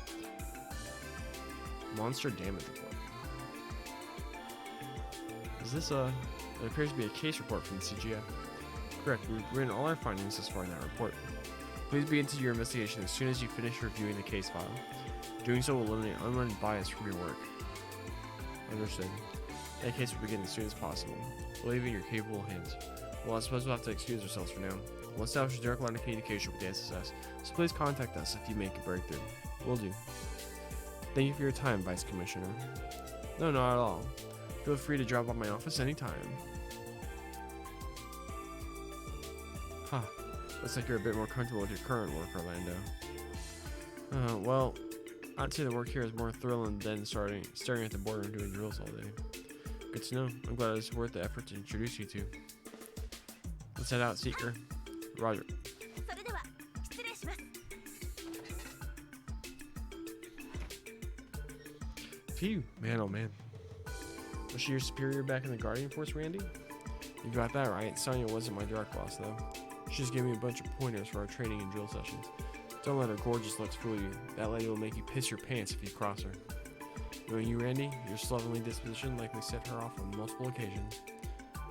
Speaker 1: Monster damage report. Is this it appears to be a case report from the CGF. Correct, we've written all our findings thus far in that report. Please begin to your investigation as soon as you finish reviewing the case file. Doing so will eliminate unwanted bias from your work. Understood. That case will begin as soon as possible. We'll leave it in your capable hands. Well, I suppose we'll have to excuse ourselves for now. We'll establish a direct line of communication with the SSS, so please contact us if you make a breakthrough. Will do. Thank you for your time, Vice Commissioner. No, not at all. Feel free to drop by my office anytime. Huh. Looks like you're a bit more comfortable with your current work, Orlando. Well, I'd say the work here is more thrilling than staring at the border and doing drills all day. Good to know. I'm glad it's worth the effort to introduce you to. Let's head out, Seeker. Roger.
Speaker 3: それでは失礼します。
Speaker 1: Phew, man, oh man. Was she your superior back in the Guardian Force, Randy? You got that right. Sonya wasn't my direct boss, though. She just gave me a bunch of pointers for our training and drill sessions. Don't let her gorgeous looks fool you. That lady will make you piss your pants if you cross her. Knowing you, Randy, your slovenly disposition likely set her off on multiple occasions.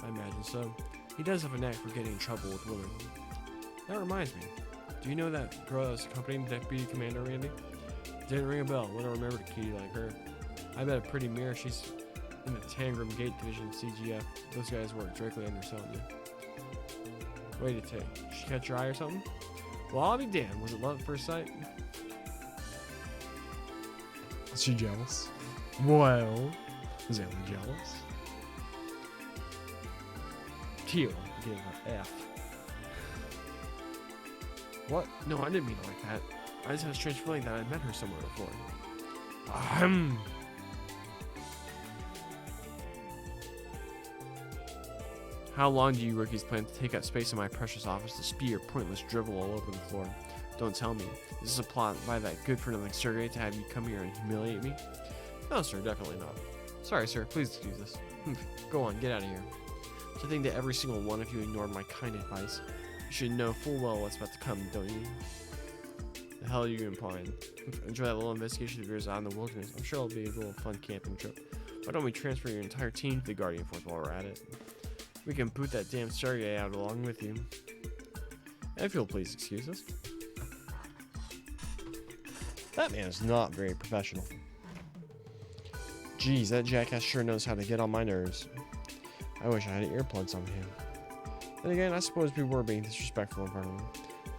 Speaker 1: I imagine so. He does have a knack for getting in trouble with women. That reminds me. Do you know that girl that was accompanying Deputy Commander Randy? Didn't ring a bell. Wouldn't remember a cutie like her. I bet a pretty mirror she's in the Tangram Gate Division of CGF. Those guys work directly under Sonya. Wait a tick. Did she catch your eye or something? Well, I'll be damned. Was it love at first sight?
Speaker 4: Is she jealous?
Speaker 1: Well, is Ellie jealous? Teal gave her F. What? No, I didn't mean it like that. I just had a strange feeling that I'd met her somewhere before. How long do you rookies plan to take up space in my precious office to spew your pointless drivel all over the floor? Don't tell me. Is this a plot by that good-for-nothing Sergey to have you come here and humiliate me? No, sir, definitely not. Sorry, sir. Please excuse us. Go on, get out of here. To think that every single one of you ignored my kind advice. You should know full well what's about to come, don't you? The hell are you implying? Enjoy that little investigation of yours out in the wilderness. I'm sure it'll be a little fun camping trip. Why don't we transfer your entire team to the Guardian Force while we're at it? We can boot that damn Sergey out along with you. If you'll please excuse us. That man is not very professional. Geez, that jackass sure knows how to get on my nerves. I wish I had earplugs on him. Then again, I suppose we were being disrespectful in front of him.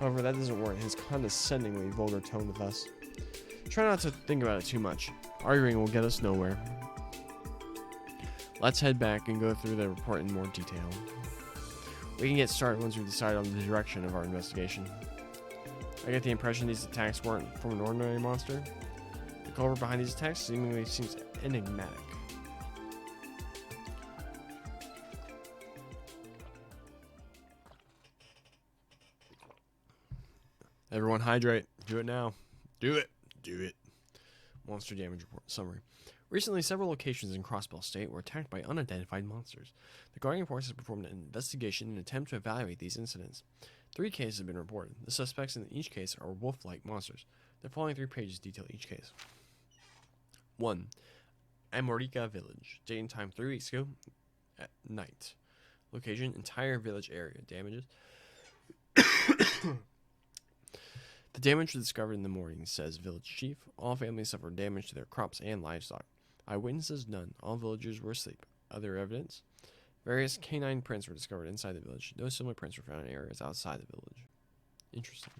Speaker 1: However, that doesn't warrant his condescendingly vulgar tone with us. Try not to think about it too much. Arguing will get us nowhere. Let's head back and go through the report in more detail. We can get started once we decide on the direction of our investigation. I get the impression these attacks weren't from an ordinary monster. The culprit behind these attacks seemingly seems enigmatic. Everyone hydrate. Do it now. Do it. Do it. Monster damage report summary. Recently, several locations in Crossbell State were attacked by unidentified monsters. The Guardian Force has performed an investigation in an attempt to evaluate these incidents. 3 cases have been reported. The suspects in each case are wolf-like monsters. The following 3 pages detail each case. 1. Amorica Village. Date and time 3 weeks ago at night. Location, entire village area. Damages. The damage was discovered in the morning, says village chief. All families suffered damage to their crops and livestock. Eyewitnesses, none. All villagers were asleep. Other evidence? Various canine prints were discovered inside the village. No similar prints were found in areas outside the village. Interesting.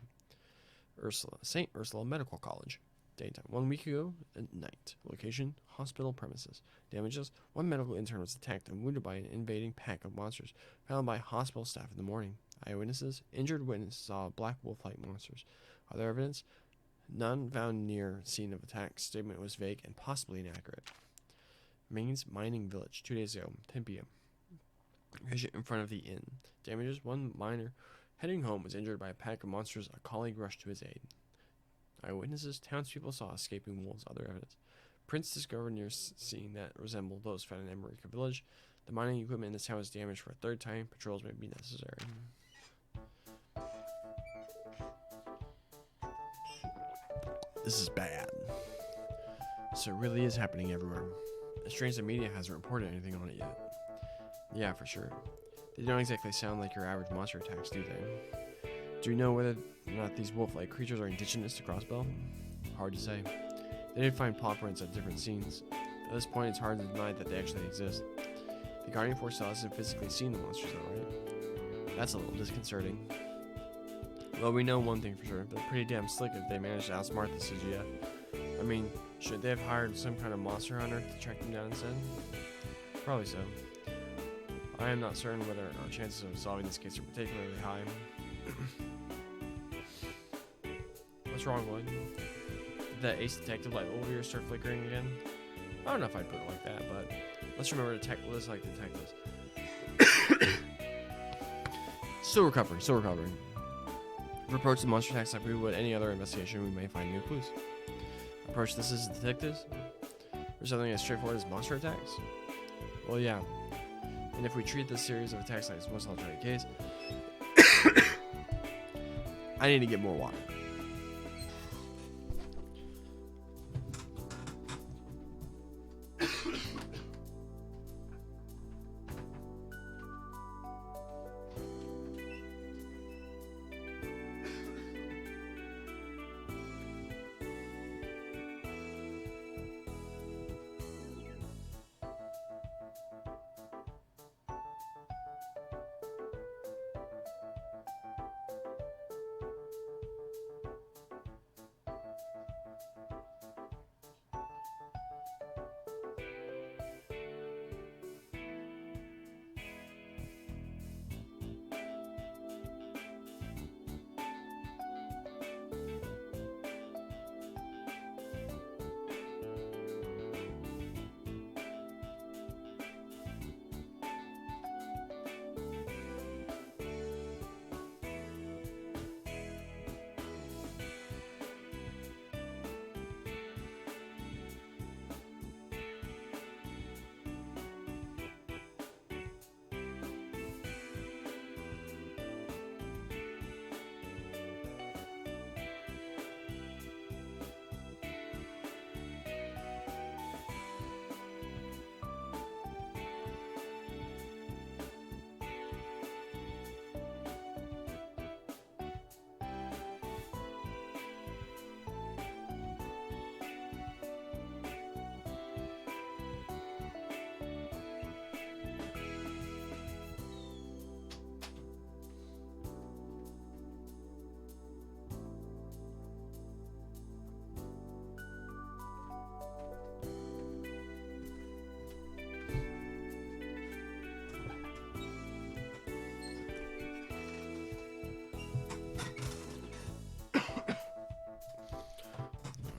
Speaker 1: St. Ursula Medical College. Daytime. 1 week ago at night. Location, hospital premises. Damages. 1 medical intern was attacked and wounded by an invading pack of monsters found by hospital staff in the morning. Eyewitnesses. Injured witness saw black wolf-like monsters. Other evidence? None found near scene of attack. Statement was vague and possibly inaccurate. Mains Mining Village. 2 days ago, 10 p.m. Vision in front of the inn. Damages. 1 miner heading home was injured by a pack of monsters. A colleague rushed to his aid. Eyewitnesses. Townspeople saw escaping wolves. Other evidence. Prints discovered near scene that resemble those found in Amorica Village. The mining equipment in this town was damaged for a 3rd time. Patrols may be necessary. This is bad. So it really is happening everywhere. It's strange the media hasn't reported anything on it yet. Yeah, for sure. They don't exactly sound like your average monster attacks, do they? Do you know whether or not these wolf-like creatures are indigenous to Crossbell? Hard to say. They did find paw prints at different scenes. At this point, it's hard to deny that they actually exist. The Guardian Force still hasn't physically seen the monsters though, right? That's a little disconcerting. Well, we know one thing for sure. They're pretty damn slick if they manage to outsmart the CGF. I mean, should they have hired some kind of monster hunter to track them down instead? Probably so. I am not certain whether our chances of solving this case are particularly high. What's wrong, Lloyd? Did that ace detective light over here start flickering again? I don't know if I'd put it like that, but let's remember let's like detectives. Still recovering, still recovering. Approach the monster attacks like we would any other investigation, we may find new clues. Approach this as detectives? Or something as straightforward as monster attacks? Well, yeah. And if we treat this series of attacks like it's most alternate case, I need to get more water.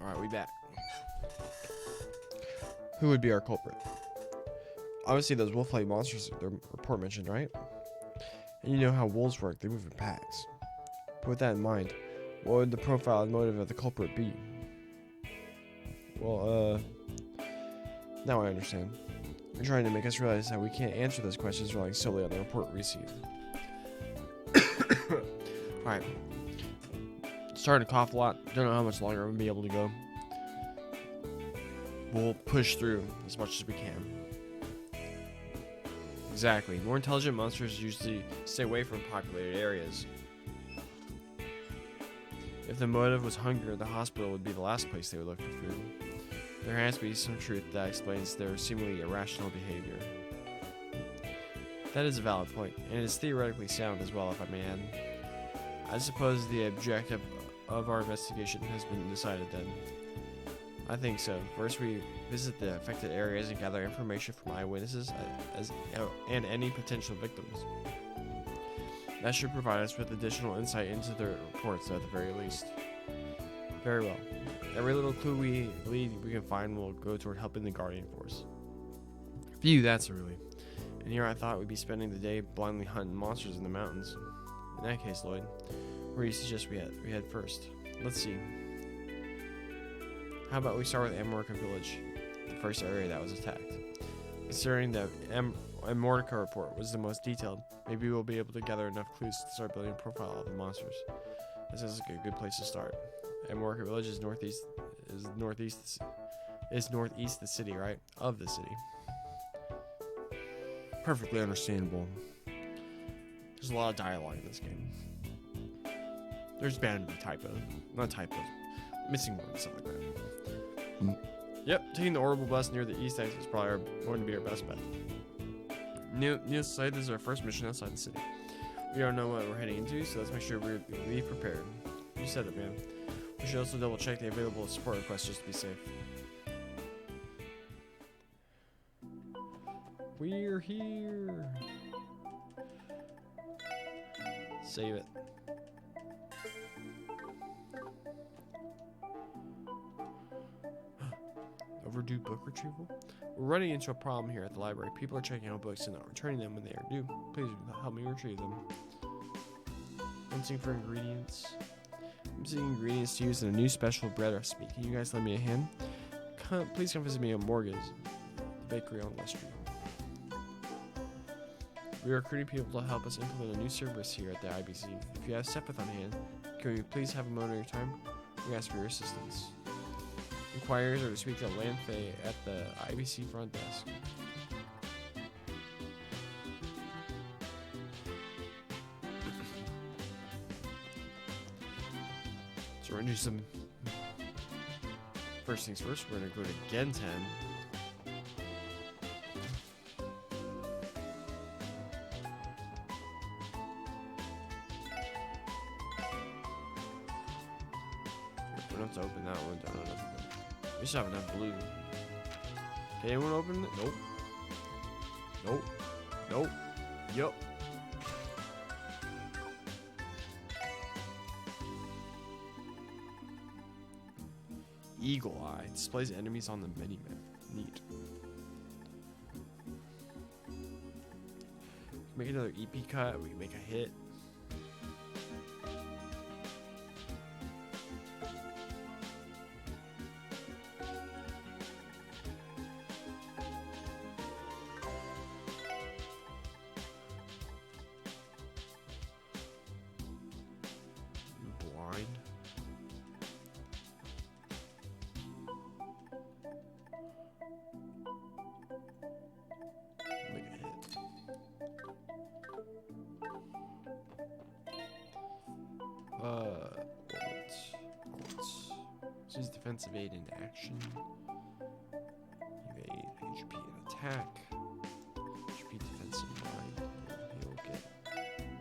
Speaker 1: Alright, we back. Who would be our culprit? Obviously those wolf-like monsters their report mentioned, right? And you know how wolves work, they move in packs. But with that in mind, what would the profile and motive of the culprit be? Well, now I understand. You're trying to make us realize that we can't answer those questions relying solely on the report we received. Alright. Starting to cough a lot. Don't know how much longer I'm going to be able to go. We'll push through as much as we can. Exactly. More intelligent monsters usually stay away from populated areas. If the motive was hunger, the hospital would be the last place they would look for food. There has to be some truth that explains their seemingly irrational behavior. That is a valid point, and it is theoretically sound as well, if I may add. I suppose the objective of our investigation has been decided then. I think so. First, we visit the affected areas and gather information from eyewitnesses and any potential victims. That should provide us with additional insight into their reports at the very least. Very well. Every little clue we can find will go toward helping the Guardian Force. Phew, that's a relief. And here I thought we'd be spending the day blindly hunting monsters in the mountains. In that case, Lloyd, where do you suggest we head first? Let's see. How about we start with Amorca Village, the first area that was attacked. Considering the Amorca report was the most detailed, maybe we'll be able to gather enough clues to start building a profile of the monsters. That sounds like a good place to start. Amorca Village is northeast the city, right? Of the city. Perfectly understandable. There's a lot of dialogue in this game. There's bound to be typos. Not typos. Missing words, stuff like that. Yep, taking the orbital bus near the east exit is probably going to be our best bet. Needless to say, this is our first mission outside the city. We don't know what we're heading into, so let's make sure we're be prepared. You said it, man. We should also double check the available support requests just to be safe. We're here. Save it. Overdue book retrieval? We're running into a problem here at the library. People are checking out books and not returning them when they are due. Please help me retrieve them. Hunting for ingredients. I'm seeing ingredients to use in a new special bread recipe. Can you guys lend me a hand? Please come visit me at Morgan's, the bakery on West Street. We are recruiting people to help us implement a new service here at the IBC. If you have Sepith on hand, can we please have a moment of your time? We ask for your assistance. Inquirers are to speak to Lanthe at the IBC front desk. So we're gonna do some. First things first, we're gonna go to Genten. We don't have to open that one. Don't know. We just have enough blue. Can anyone open it? Nope. Nope. Nope. Yup. Eagle Eye displays enemies on the mini-map. Neat. Make another EP cut. We can make a hit. Blind. Make a hit. Quartz. This is defensive aid into action. Evade, HP and attack. HP defensive mind. He'll get hit.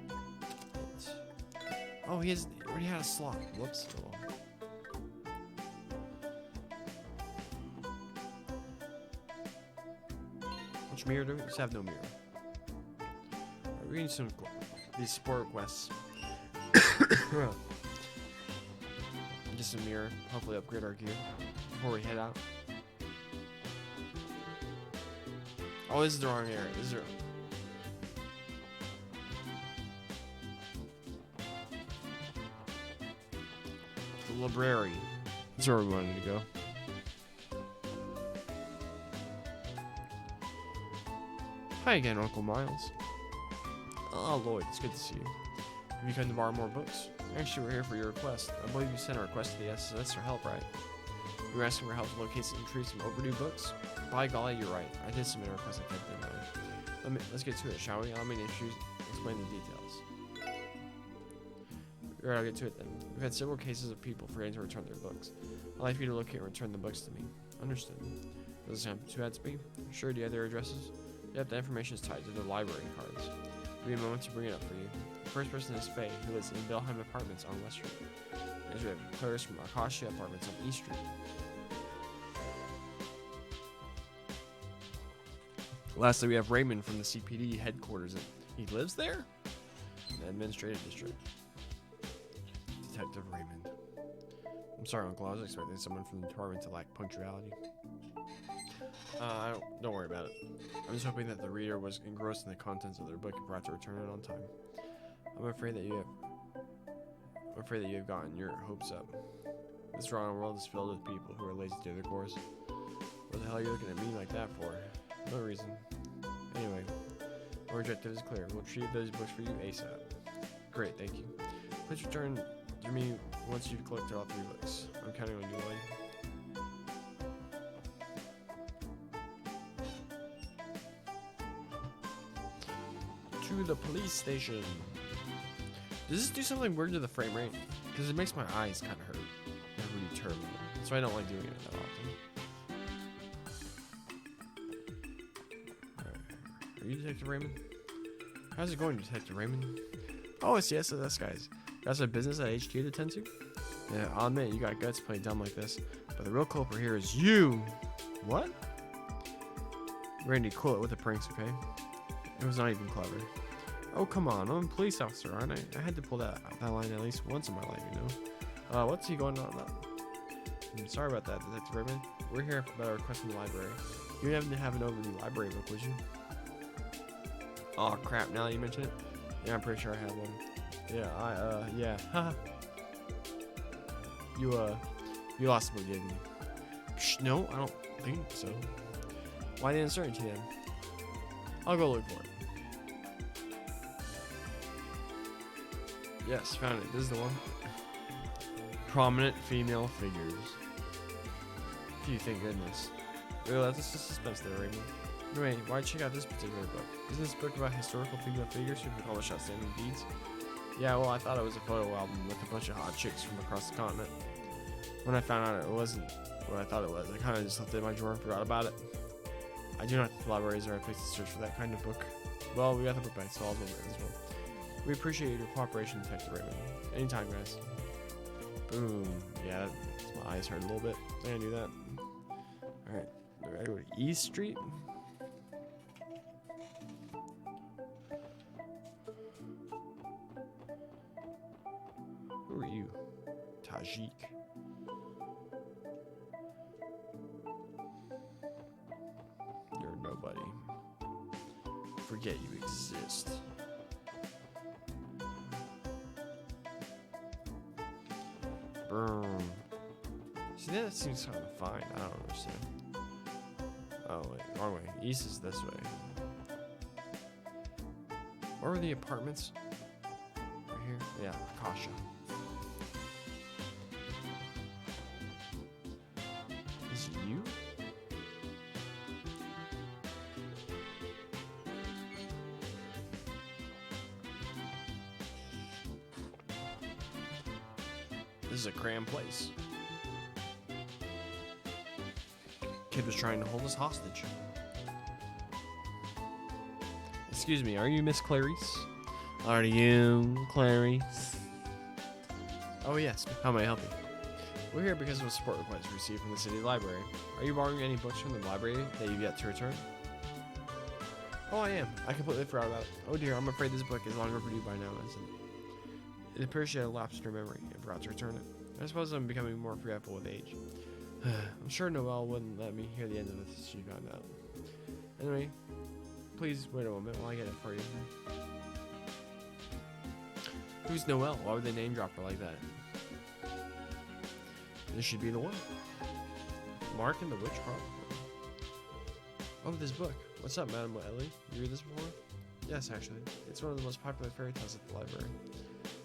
Speaker 1: Oh, he already had a slot. Whoops. Oh. Which mirror do we just have? No mirror. Alright, we need some these sport quests. Just a mirror. Hopefully upgrade our gear before we head out. Oh, this is the wrong area. This is the library. That's where we wanted to go. Hi again, Uncle Miles. Oh, Lloyd, it's good to see you. Have you come to borrow more books? Actually, we're here for your request. I believe you sent a request to the SSS for help, right? You were asking for help to locate and retrieve some overdue books? By golly, you're right. I did submit a request I kept in mind. Let's get to it, shall we? I'll make issues explain the details. Alright, I'll get to it then. We've had several cases of people forgetting to return their books. I'd like for you to locate and return the books to me. Understood. Does it sound too bad to me? Sure, do you have their addresses? Yep, the information is tied to the library cards. Give me a moment to bring it up for you. The first person is Faye, who lives in Belheim Apartments on West Street. Next we have Clarice from Akasha Apartments on East Street. Lastly, we have Raymond from the CPD headquarters. He lives there? The administrative district. Detective Raymond. I'm sorry, Uncle. I was expecting someone from the department to lack punctuality. Don't worry about it. I'm just hoping that the reader was engrossed in the contents of their book and brought to return it on time. I'm afraid that you have gotten your hopes up. This wrong world is filled with people who are lazy to do their course. What the hell are you looking at me like that for? No reason. Anyway, our objective is clear. We'll retrieve those books for you ASAP. Great, thank you. Please return to me once you've collected all 3 books. I'm counting on you, Lloyd. To the police station. Does this do something weird to the frame rate? Because it makes my eyes kind of hurt every turn. So I don't like doing it that often. Alright. Are you Detective Raymond? How's it going, Detective Raymond? Oh, it's the SS guys. That's a business at HQ to tend to? Yeah, I'll admit, you got guts playing dumb like this. But the real culprit here is you! What? Randy, cool it with the pranks, okay? It was not even clever. Oh, come on. I'm a police officer, aren't I? I had to pull that line at least once in my life, you know? What's he going on about? I'm sorry about that, Detective Raymond. We're here about a request from the library. You didn't have an overdue library book, would you? Oh crap, now that you mention it. Yeah, I'm pretty sure I have one. Yeah, yeah. Haha. You lost the book, didn't you? Psh, no, I don't think so. Why the uncertainty then? I'll go look for it. Yes, found it. This is the one. Prominent female figures. Phew, thank goodness. Really, that's just suspense there, Raymond. Anyway, why check out this particular book? Isn't this book about historical female figures who've accomplished outstanding deeds? Yeah, well, I thought it was a photo album with a bunch of hot chicks from across the continent. When I found out it wasn't what I thought it was, I kind of just left it in my drawer and forgot about it. I do not think the library is the right place to search for that kind of book. Well, we got the book back, so I'll go there as well. We appreciate your cooperation, Detective Raymond. Anytime, guys. Boom. Yeah, my eyes hurt a little bit. I didn't do that. Alright, I go to East Street. Who are you? Tajik. You're nobody. Forget you exist. Burn. See, that seems kind of fine. I don't understand. Oh, wait. Wrong way. East is this way. Where were the apartments? Right here? Yeah, Kasha. Is it you? This is a cramped place. Kid was trying to hold us hostage. Excuse me, are you Miss Clarice? Are you Clarice? Oh yes, how may I help you? We're here because of a support request we received from the city library. Are you borrowing any books from the library that you've yet to return? Oh, I am. I completely forgot about it. Oh dear, I'm afraid this book is long overdue by now, isn't it? It appears you had lapsed in your memory and forgot to return it. I suppose I'm becoming more forgetful with age. I'm sure Noelle wouldn't let me hear the end of this if she found out. Anyway, please wait a moment while I get it for you. Who's Noelle? Why would they name drop her like that? This should be the one. Mark and the Witch, probably. Oh, this book. What's up, Madame Ellie? You read this before? Yes, actually. It's one of the most popular fairy tales at the library.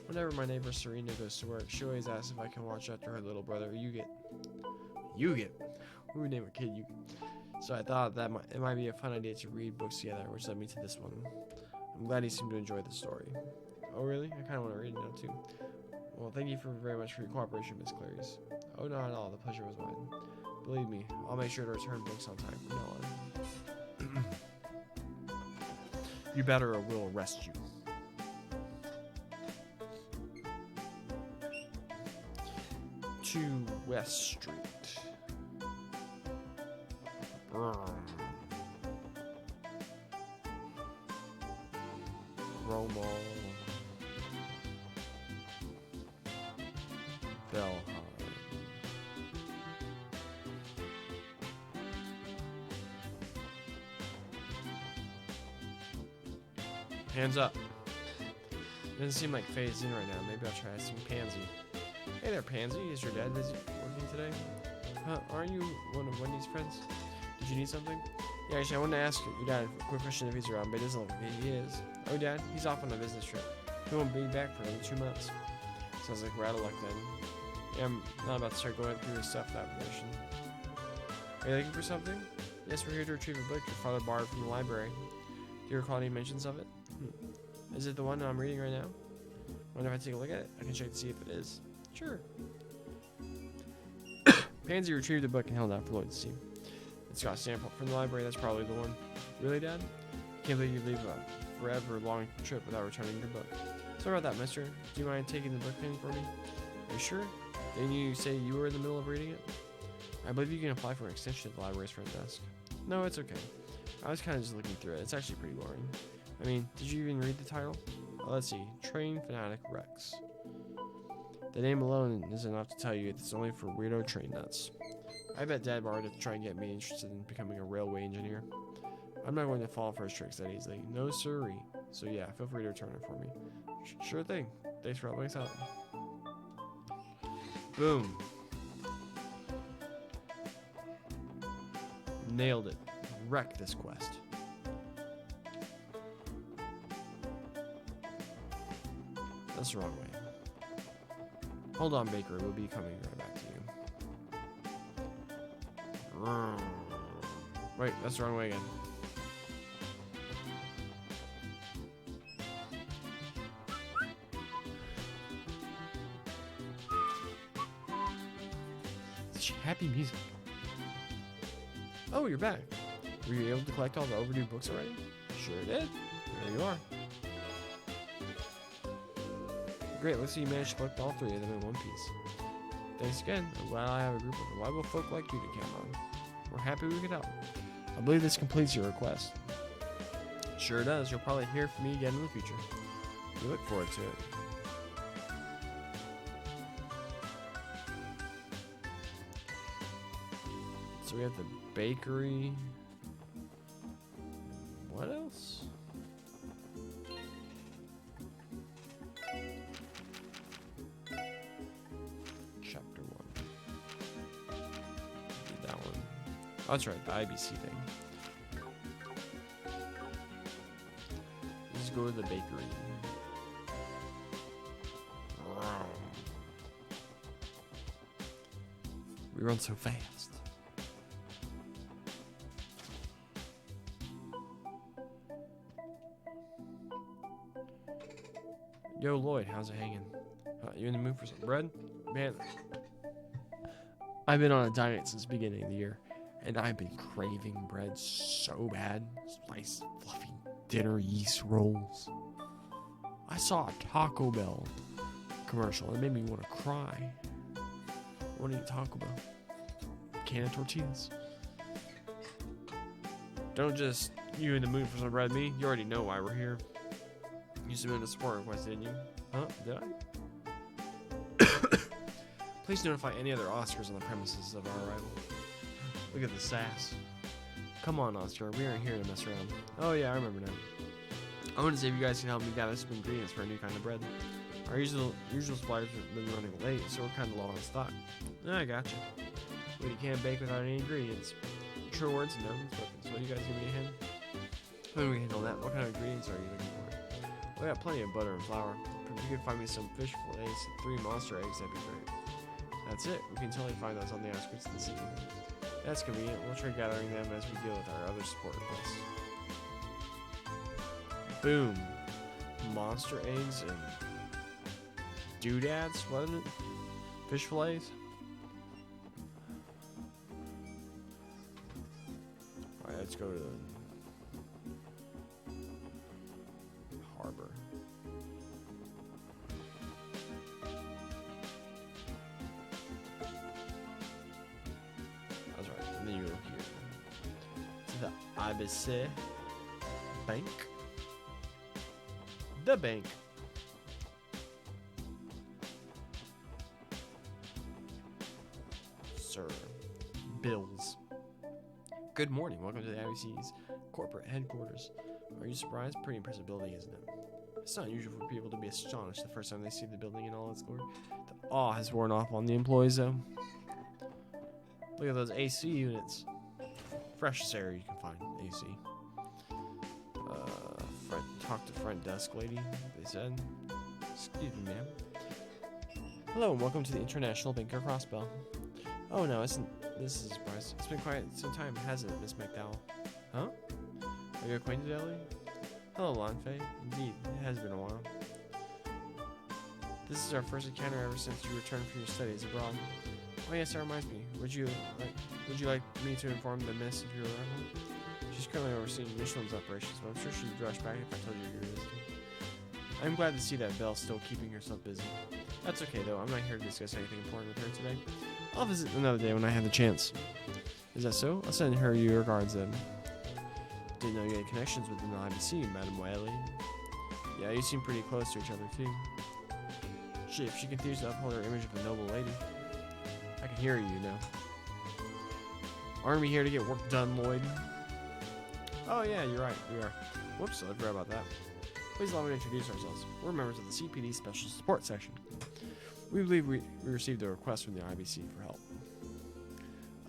Speaker 1: Whenever my neighbor Serena goes to work, she always asks if I can watch after her little brother, Yuget. Yuget? We would name a kid Yuget. So I thought that it might be a fun idea to read books together, which led me to this one. I'm glad he seemed to enjoy the story. Oh, really? I kind of want to read it now, too. Well, thank you very much for your cooperation, Miss Clarice. Oh, not at all. The pleasure was mine. Believe me, I'll make sure to return books on time from now on. You better or we'll arrest you. To West Street. Romo. Belheim. Hands up. Doesn't seem like Faye's in right now. Maybe I'll try asking Pansy. Hey there, Pansy. Is your dad busy working today? Huh, aren't you one of Wendy's friends? Did you need something? Yeah, actually, I wanted to ask your dad a quick question if he's around, but it doesn't look like he is. Oh, Dad, he's off on a business trip. He won't be back for another 2 months. Sounds like we're out of luck then. Yeah, I'm not about to start going through his stuff that relation. Are you looking for something? Yes, we're here to retrieve a book your father borrowed from the library. Do you recall any mentions of it? Is it the one I'm reading right now? Wonder if I take a look at it? I can check to see if it is. Sure. Pansy retrieved the book and held it out for Lloyd to see. It's got a sample from the library. That's probably the one. Really, Dad? Can't believe you leave forever long trip without returning your book. Sorry about that, mister. Do you mind taking the book in for me? Are you sure? Didn't you say you were in the middle of reading it? I believe you can apply for an extension at the library's front desk. No, it's okay. I was kind of just looking through it. It's actually pretty boring. I mean, did you even read the title? Let's see. Train Fanatic Rex. The name alone is enough to tell you it's only for weirdo train nuts. I bet Dad borrowed it to try and get me interested in becoming a railway engineer. I'm not going to fall for his tricks that easily. No siree. So yeah, feel free to return it for me. Sure thing. Thanks for helping us out. Boom. Nailed it. Wreck this quest. That's the wrong way. Hold on, Baker. We'll be coming right back to you. Wait, that's the wrong way again. Such happy music. Oh, you're back. Were you able to collect all the overdue books already? Sure did. There you are. Great, looks like you managed to collect all 3 of them in one piece. Thanks again. I'm glad I have a group of reliable folk like you to count on. We're happy we could help. I believe this completes your request. Sure does. You'll probably hear from me again in the future. We look forward to it. So we have the bakery. What else? Chapter 1. Need that one. Oh, that's right, the IBC thing. Let's go to the bakery. We run so fast. Yo, Lloyd, how's it hanging? You in the mood for some bread? Man, I've been on a diet since the beginning of the year, and I've been craving bread so bad. Nice, fluffy dinner yeast rolls. I saw a Taco Bell commercial, and it made me want to cry. I want to eat Taco Bell. Can of tortillas. Don't just you in the mood for some bread, me. You already know why we're here. You submitted a support request, didn't you? Huh? Did I? Please notify any other Oscars on the premises of our arrival. Look at the sass. Come on, Oscar. We aren't here to mess around. Oh, yeah, I remember now. I want to see if you guys can help me gather some ingredients for a new kind of bread. Our usual suppliers have been running late, so we're kind of low on stock. I gotcha. But you can't bake without any ingredients. True words and no unspoken. So, you guys give me a hand? How do we handle that? What kind of ingredients are you looking for? We got plenty of butter and flour. If you could find me some fish fillets, 3 monster eggs, that'd be great. That's it. We can totally find those on the outskirts of the city. That's convenient. We'll try gathering them as we deal with our other support requests. Boom. Monster eggs and doodads? What is it? Fish fillets? Alright, let's go to the harbor. That's right. And then you go here to the ABC Bank. The bank. Sir. Bills. Good morning. Welcome to the IBC's corporate headquarters. Are you surprised? Pretty impressive building, isn't it? It's not unusual for people to be astonished the first time they see the building in all its glory. The awe has worn off on the employees, though. Look at those AC units. Fresh air you can find AC. Talk to front desk lady, they said. Excuse me, ma'am. Hello and welcome to the International Banker Crossbell. Oh no, this is a surprise. It's been quite some time, hasn't it, Miss McDowell? Huh? Are you acquainted, Ellie? Hello, Lanfei. Indeed, it has been a while. This is our first encounter ever since you returned from your studies abroad. Oh yes, that reminds me. Would you like me to inform the miss of your arrival? She's currently overseeing Michelin's operations, but I'm sure she'd rush back if I told you you're visiting. I'm glad to see that Belle's still keeping herself busy. That's okay though, I'm not here to discuss anything important with her today. I'll visit another day when I have the chance. Is that so? I'll send her your regards then. Didn't know you had connections within the IBC, Madame Wiley. Yeah, you seem pretty close to each other too. Shit, if she continues to uphold her image of a noble lady. I can hear you now. Aren't we here to get work done, Lloyd? Oh yeah, you're right, we are. Whoops, I forgot about that. Please allow me to introduce ourselves. We're members of the CPD Special Support Section. We believe we received a request from the IBC for help.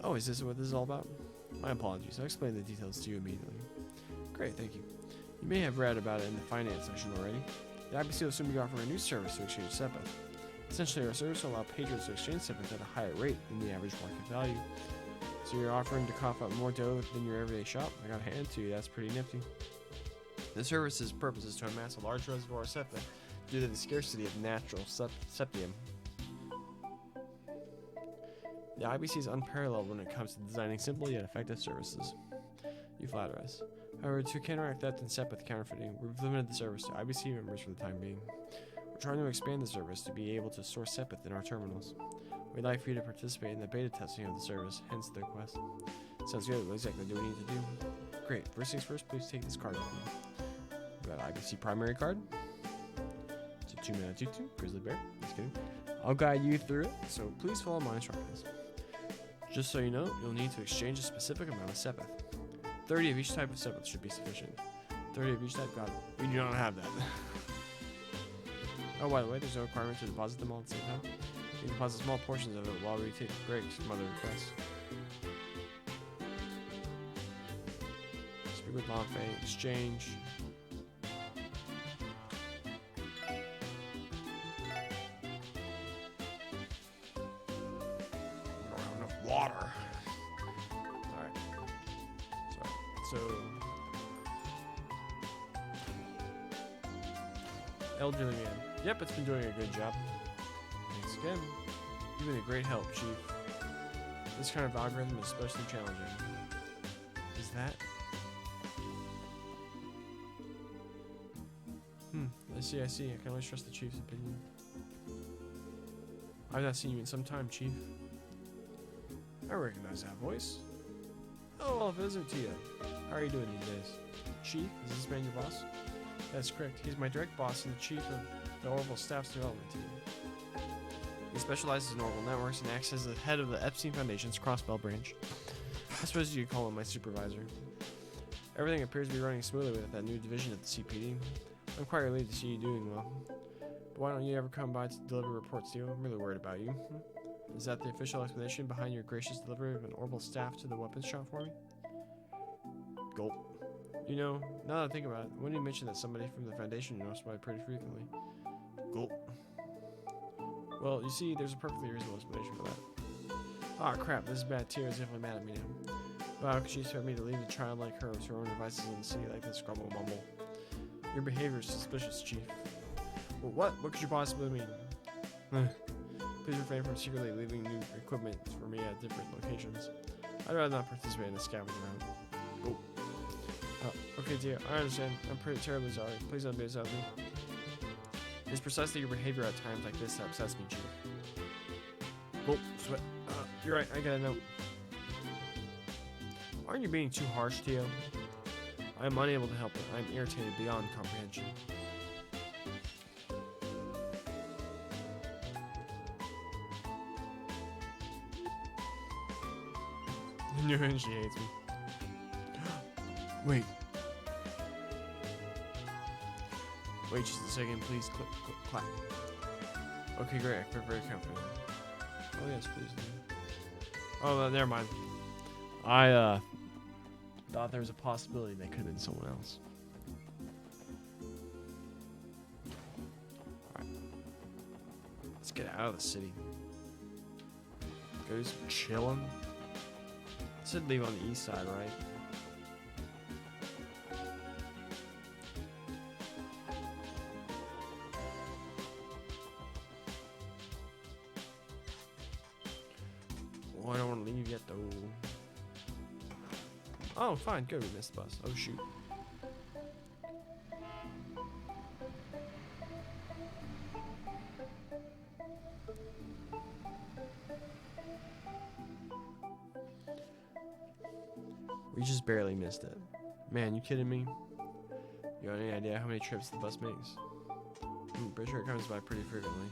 Speaker 1: Oh, is this what this is all about? My apologies, I'll explain the details to you immediately. Great, thank you. You may have read about it in the finance section already. The IBC will soon be offering a new service to exchange SEPA. Essentially, our service will allow patrons to exchange SEPA at a higher rate than the average market value. So you're offering to cough up more dough than your everyday shop? I gotta hand it to you, that's pretty nifty. The service's purpose is to amass a large reservoir of SEPA due to the scarcity of natural septium. The IBC is unparalleled when it comes to designing simple yet effective services. You flatter us. However, to counteract theft and SEPA counterfeiting, we've limited the service to IBC members for the time being. We're trying to expand the service to be able to store SEPA in our terminals. We'd like for you to participate in the beta testing of the service, hence the request. Sounds good. What exactly do we need to do? Great. First things first, please take this card with you. We got IBC primary card. It's a 2-mana 2/2 Grizzly Bear. Just kidding. I'll guide you through it, so please follow my instructions. Just so you know, you'll need to exchange a specific amount of SEPA. 30 of each type of SEPA should be sufficient. 30 of each type, got it. We do not have that. Oh, by the way, there's no requirement to deposit them all at the same time. You can deposit small portions of it while we take breaks from other requests. Speak with Lonfei, exchange. I don't have enough water. Alright. Sorry. So elderly man. Yep, it's been doing a good job. Thanks again. You've been a great help, Chief. This kind of algorithm is especially challenging. Is that? I see. I can always trust the Chief's opinion. I've not seen you in some time, Chief. I recognize that voice. Oh, well, visit to you. How are you doing these days? Chief, is this man your boss? That's correct. He's my direct boss and the chief of the Orbital Staff's development team. He specializes in orbital networks and acts as the head of the Epstein Foundation's Crossbell branch. I suppose you could call him my supervisor. Everything appears to be running smoothly with that new division at the CPD. I'm quite relieved to see you doing well. But why don't you ever come by to deliver reports to you? I'm really worried about you. Is that the official explanation behind your gracious delivery of an orbital staff to the weapons shop for me? Gulp. You know, now that I think about it, when you mentioned that somebody from the Foundation noticed by pretty frequently. Gulp. Well, you see, there's a perfectly reasonable explanation for that. Ah, crap, this is bad. Tio is definitely mad at me now. But how could she expect me to leave a child like her to her own devices in the city like this? Grumble mumble. Your behavior is suspicious, Chief. Well, what? What could you possibly mean? Please refrain from secretly leaving new equipment for me at different locations. I'd rather not participate in the scavenging round. Okay, Tio, I understand. I'm pretty terribly sorry. Please don't be upset with me. It's precisely your behavior at times like this that upsets me, Chief. Oh, sweat. You're right, I gotta know. Aren't you being too harsh, Tio? I am unable to help it. I am irritated beyond comprehension. She hates me. Wait. Wait just a second, please. Click, click, clap. Okay, great. I feel very confident. Oh, yes, please do. Oh, never mind. I thought there was a possibility that could have been someone else. Alright. Let's get out of the city. Go do some chilling. It said leave on the east side, right? Oh, I don't want to leave yet, though. Oh, fine. Good. We missed the bus. Oh, shoot. We just barely missed it. Man, you kidding me? You have any idea how many trips the bus makes? I'm pretty sure it comes by pretty frequently.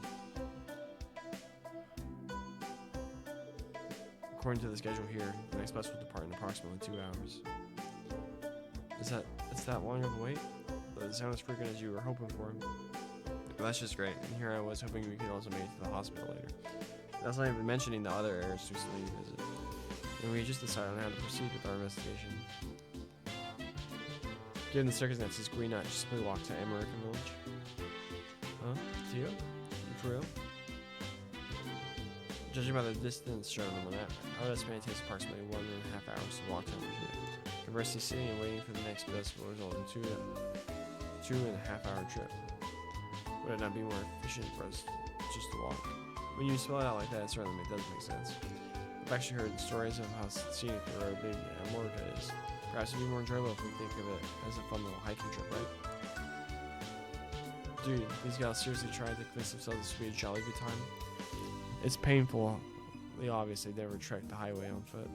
Speaker 1: According to the schedule here, the next bus will depart in approximately 2 hours. It's that long of a wait? Does it sound as frequent as you were hoping for? Well, that's just great. And here I was hoping we could also make it to the hospital later. That's not even mentioning the other errors to sleep visit. And we just decided on how to proceed with our investigation. Given the circumstances, could we not just simply walk to American Village? Huh? Tio? You for real? Judging by the distance shown on the map, I would estimate it takes approximately 1.5 hours to walk to Emerald. Conversely, sitting and waiting for the next bus will result in a 2.5 hour trip. Would it not be more efficient for us just to walk? When you spell it out like that, it certainly does make sense. I've actually heard stories of how scenic the road big Amorica is. Perhaps it'd be more enjoyable if we think of it as a fun little hiking trip, right? Dude, these guys seriously tried to convince themselves this would be a jolly good time. It's painful. They obviously never trekked the highway on foot.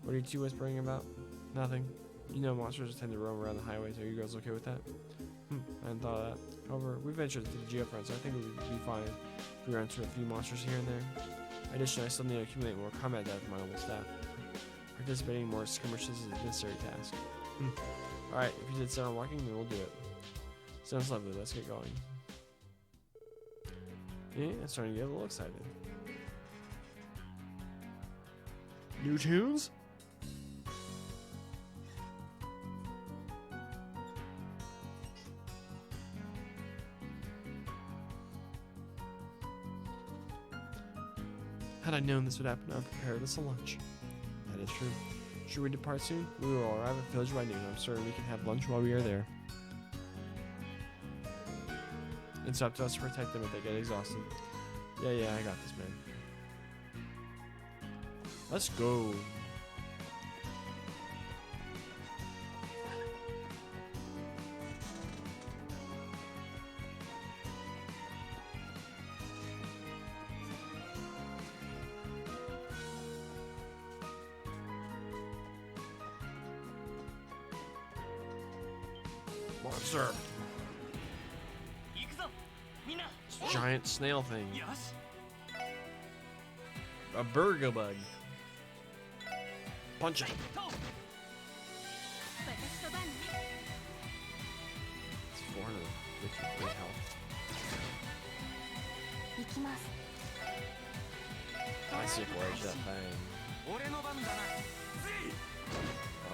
Speaker 1: What are you two whispering about? Nothing. You know monsters tend to roam around the highways. Are you girls okay with that? I hadn't thought of that. However, we ventured to the geofront, so I think we would be fine if we run into a few monsters here and there. Additionally, I still need to accumulate more combat data for my noble staff. Participating in more skirmishes is a necessary task. Alright, if you did set on walking, then we'll do it. Sounds lovely, let's get going. Yeah, I'm starting to get a little excited. New tunes? Had I known this would happen, I'd prepare this a lunch. That is true. Should we depart soon? We will arrive at Village by noon. I'm certain we can have lunch while we are there. It's up to us to protect them if they get exhausted. Yeah, I got this, man. Let's go. Monster. Giant snail thing. A burger bug. Punch it. It's 453 health. I see for edge that thing.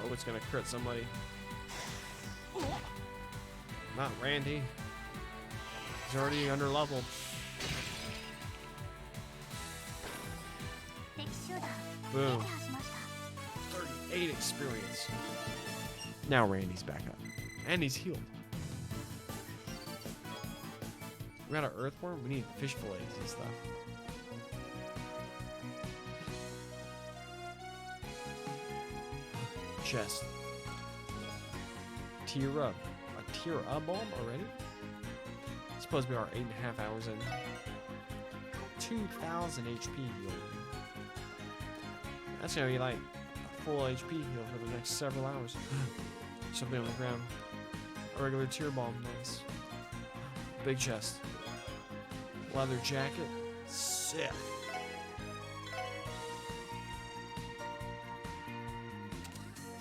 Speaker 1: Oh, it's gonna crit somebody. Not Randy. He's already under leveled. Boom. 38 experience. Now Randy's back up. And he's healed. We got an earthworm? We need fish fillets and stuff. Chest. Tear up. A tear up bomb already? Supposed to be our 8.5 hours in. 2,000 HP heal. That's gonna be like a full HP heal for the next several hours. Something on the ground. A regular tear bomb, nice. Big chest. Leather jacket. Sick.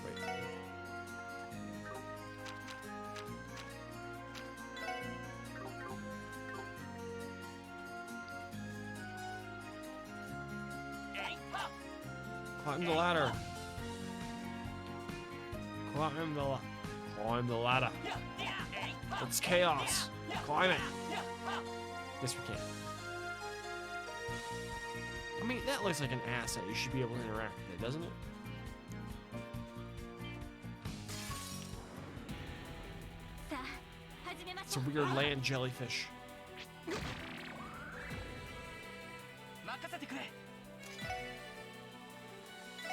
Speaker 1: Wait. Climb the ladder. Climb the ladder. It's chaos. Climb it. Yes, we can. I mean, that looks like an asset. You should be able to interact with it, doesn't it? It's a weird land jellyfish.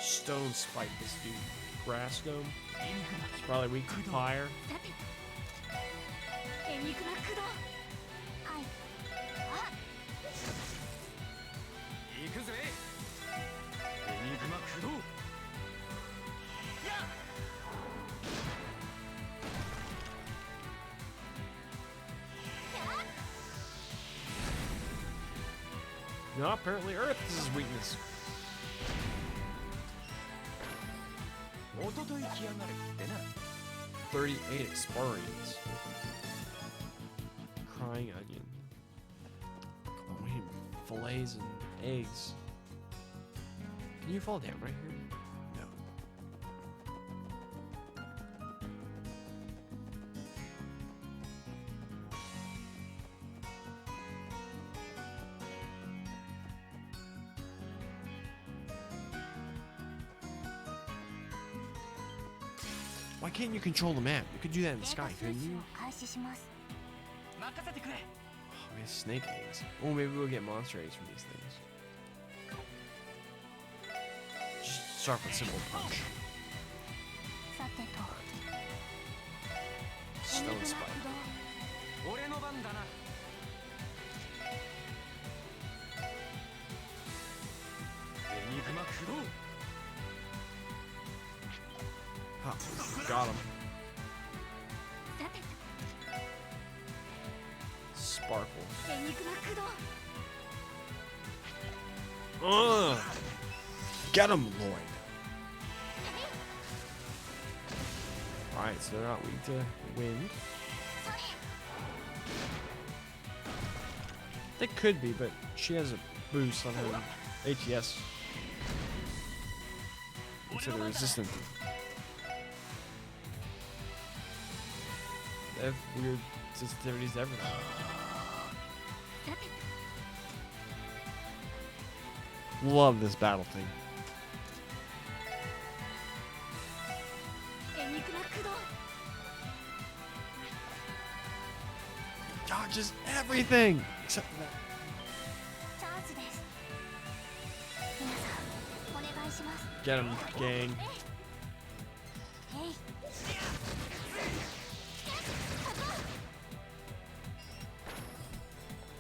Speaker 1: Stone spike this dude. Grass dome. It's probably weak to fire.
Speaker 3: さてエニグマ駆動はいあ
Speaker 2: 行くぜエニグマ駆動やっ
Speaker 1: No, apparently Earth is his weakness.
Speaker 2: おととい来やがれってな
Speaker 1: 38 Exparians. Crying onion. Oh, we need fillets and eggs. Can you fall down right here? No. Why can't you control the map? You could do that in the
Speaker 3: デー
Speaker 1: sky,
Speaker 3: タ収
Speaker 1: couldn't
Speaker 3: 集
Speaker 1: you?
Speaker 3: を開始します
Speaker 2: 任せてくれ
Speaker 1: Oh, we have snake eggs. Oh, maybe we'll get monster eggs from these things. Just start with simple punch.
Speaker 3: さてと
Speaker 1: Stone
Speaker 3: エニグマ
Speaker 1: spike.
Speaker 3: 駆動
Speaker 2: 俺の番だなエニグマ駆動
Speaker 1: Ha, got him.
Speaker 3: さて
Speaker 1: Sparkle.
Speaker 3: とエニグマ駆動
Speaker 1: Get him, Lloyd. Alright, so they're not weak to wind.
Speaker 3: それ
Speaker 1: They could be, but she has a boost on her ATS. So they're resistant. They have weird sensitivities to everything.
Speaker 3: さて
Speaker 1: Love this battle thing.
Speaker 3: エニグマ駆動
Speaker 1: Dodges everything except for that.
Speaker 3: チャンスです皆さんお願いします
Speaker 1: Get him, gang.
Speaker 3: へい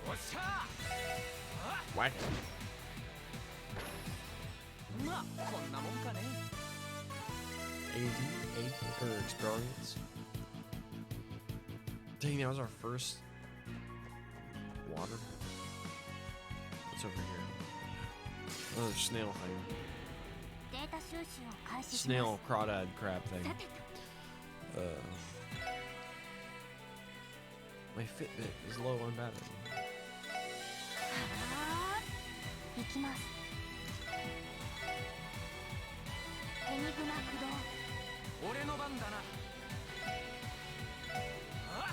Speaker 2: おっしゃ
Speaker 1: Whack.
Speaker 2: まあこんなもんかね
Speaker 1: 88 experience. Dang, that was our first water. What's over here? Another snail thing.
Speaker 3: データ収集を開始します
Speaker 1: Snail crawdad crab
Speaker 3: さ
Speaker 1: thing.
Speaker 3: てと
Speaker 1: My Fitbit is low on battery.
Speaker 3: はーい行きますエニグマ駆動
Speaker 2: 俺の番だなあ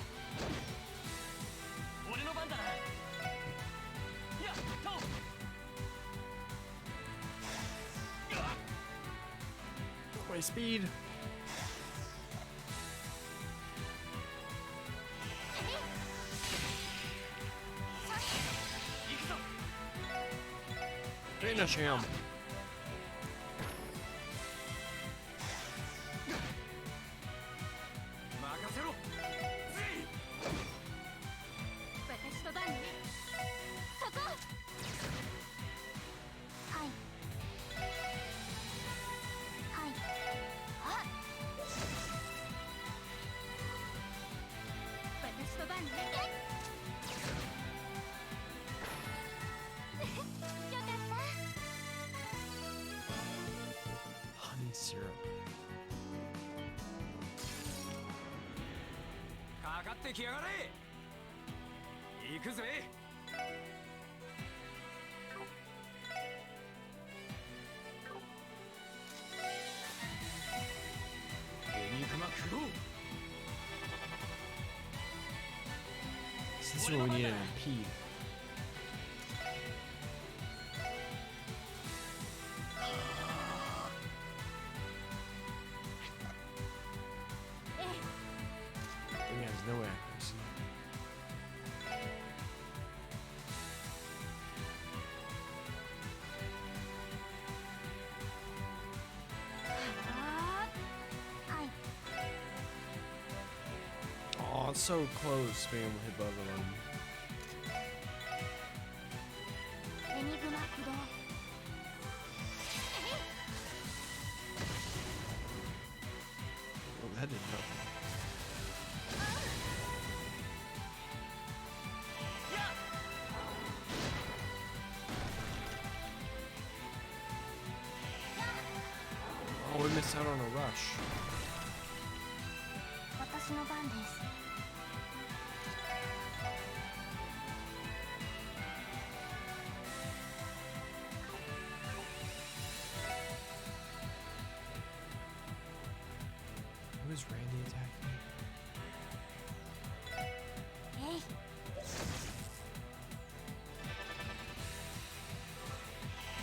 Speaker 2: 俺の番だなやっと
Speaker 1: My speed.
Speaker 2: 行くぞ
Speaker 1: Finish him.
Speaker 2: 任せろぜい
Speaker 3: 私の番ねそこはいはいあ私の番ねよかった
Speaker 1: Honey syrup.
Speaker 2: かかってきやがれ行くぜエニグマ駆動
Speaker 1: This is what we need to impede. He has no accuracy. Oh, it's so close being able to hit both of them.
Speaker 3: エニグマ駆動。
Speaker 1: Oh, that did nothing. Oh, we missed out on a rush.
Speaker 3: 私の番です。
Speaker 1: Who is Randy attacking?
Speaker 3: えい。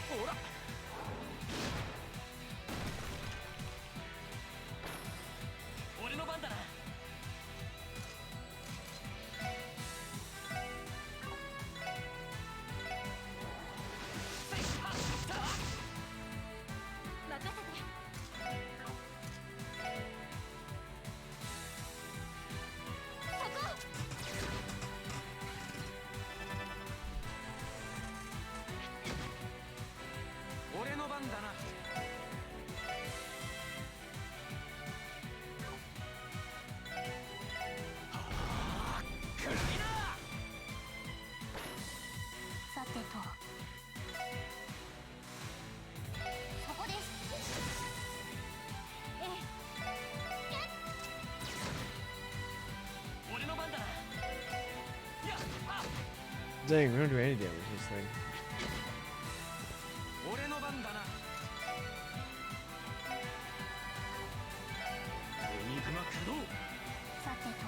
Speaker 2: ほら 俺の番だな
Speaker 3: 任せて。
Speaker 2: 俺の番だな
Speaker 3: さてと。そこです。ええ。
Speaker 2: 俺の番だな やっあ
Speaker 1: Dang, we don't do any damage to this thing.
Speaker 2: 俺の番だなエニグマ駆動
Speaker 3: さてと。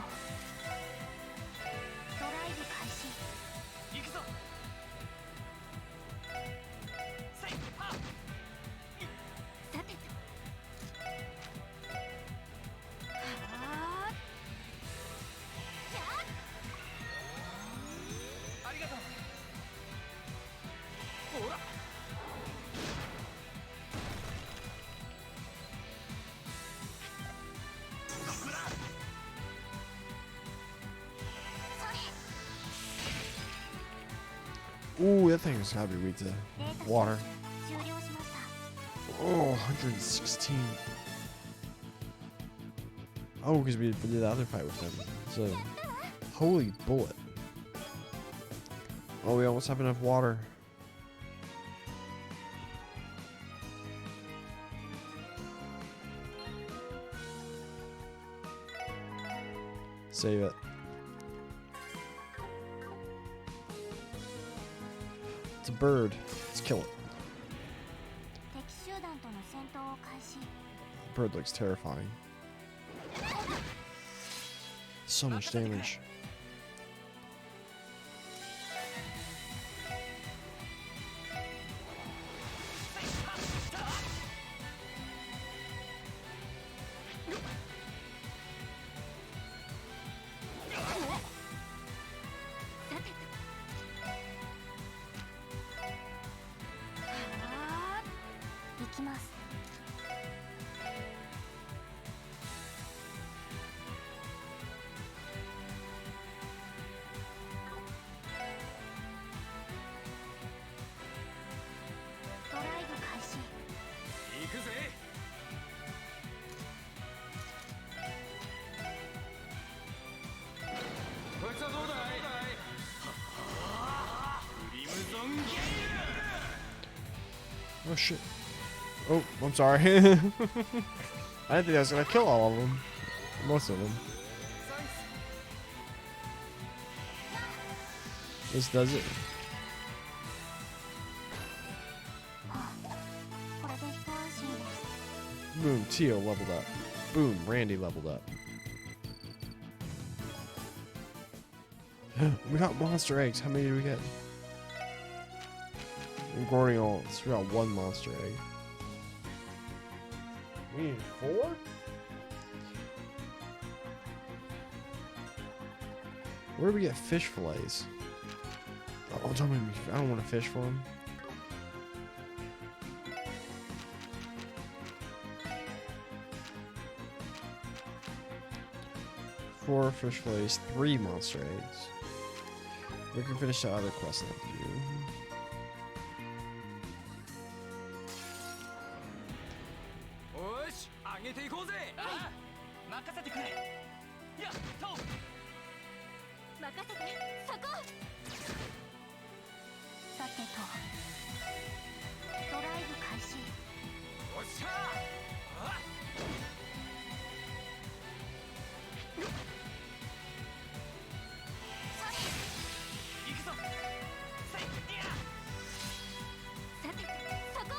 Speaker 3: ドライブ開始。
Speaker 2: 行くぞせいはっ
Speaker 3: さてと。はあ。キャッ。
Speaker 2: ありがとうほら
Speaker 1: Ooh, that thing's gotta be weak to
Speaker 3: データ
Speaker 1: water.
Speaker 3: 収集終了しました。
Speaker 1: Oh, 116. Oh, because we did the other fight with him. So, holy bullet. Oh, we almost have enough water. Save it. It's a bird. Let's kill it.
Speaker 3: 敵集団との戦闘を開始。
Speaker 1: Bird looks terrifying. So much damage. Oh shit. Oh, I'm sorry. I didn't think I was gonna kill all of them. Most of them. This does it.
Speaker 3: これで一安心です。
Speaker 1: Boom, Tio leveled up. Boom, Randy leveled up. We got monster eggs. How many did we get? And Gordials, we got one monster egg. We need 4? Where do we get fish fillets? Oh, don't make me. I don't want to fish for them. 4 fish fillets, 3 monster eggs. We can finish the other quest now, do you?
Speaker 2: おーし上げていこうぜ。ああ任せてくれ。やっと。
Speaker 3: 任せてそこ。さてとドライブ開始。
Speaker 2: おっしゃー。あ
Speaker 3: それ
Speaker 2: 行くぞ。せいや。
Speaker 3: さてそこ。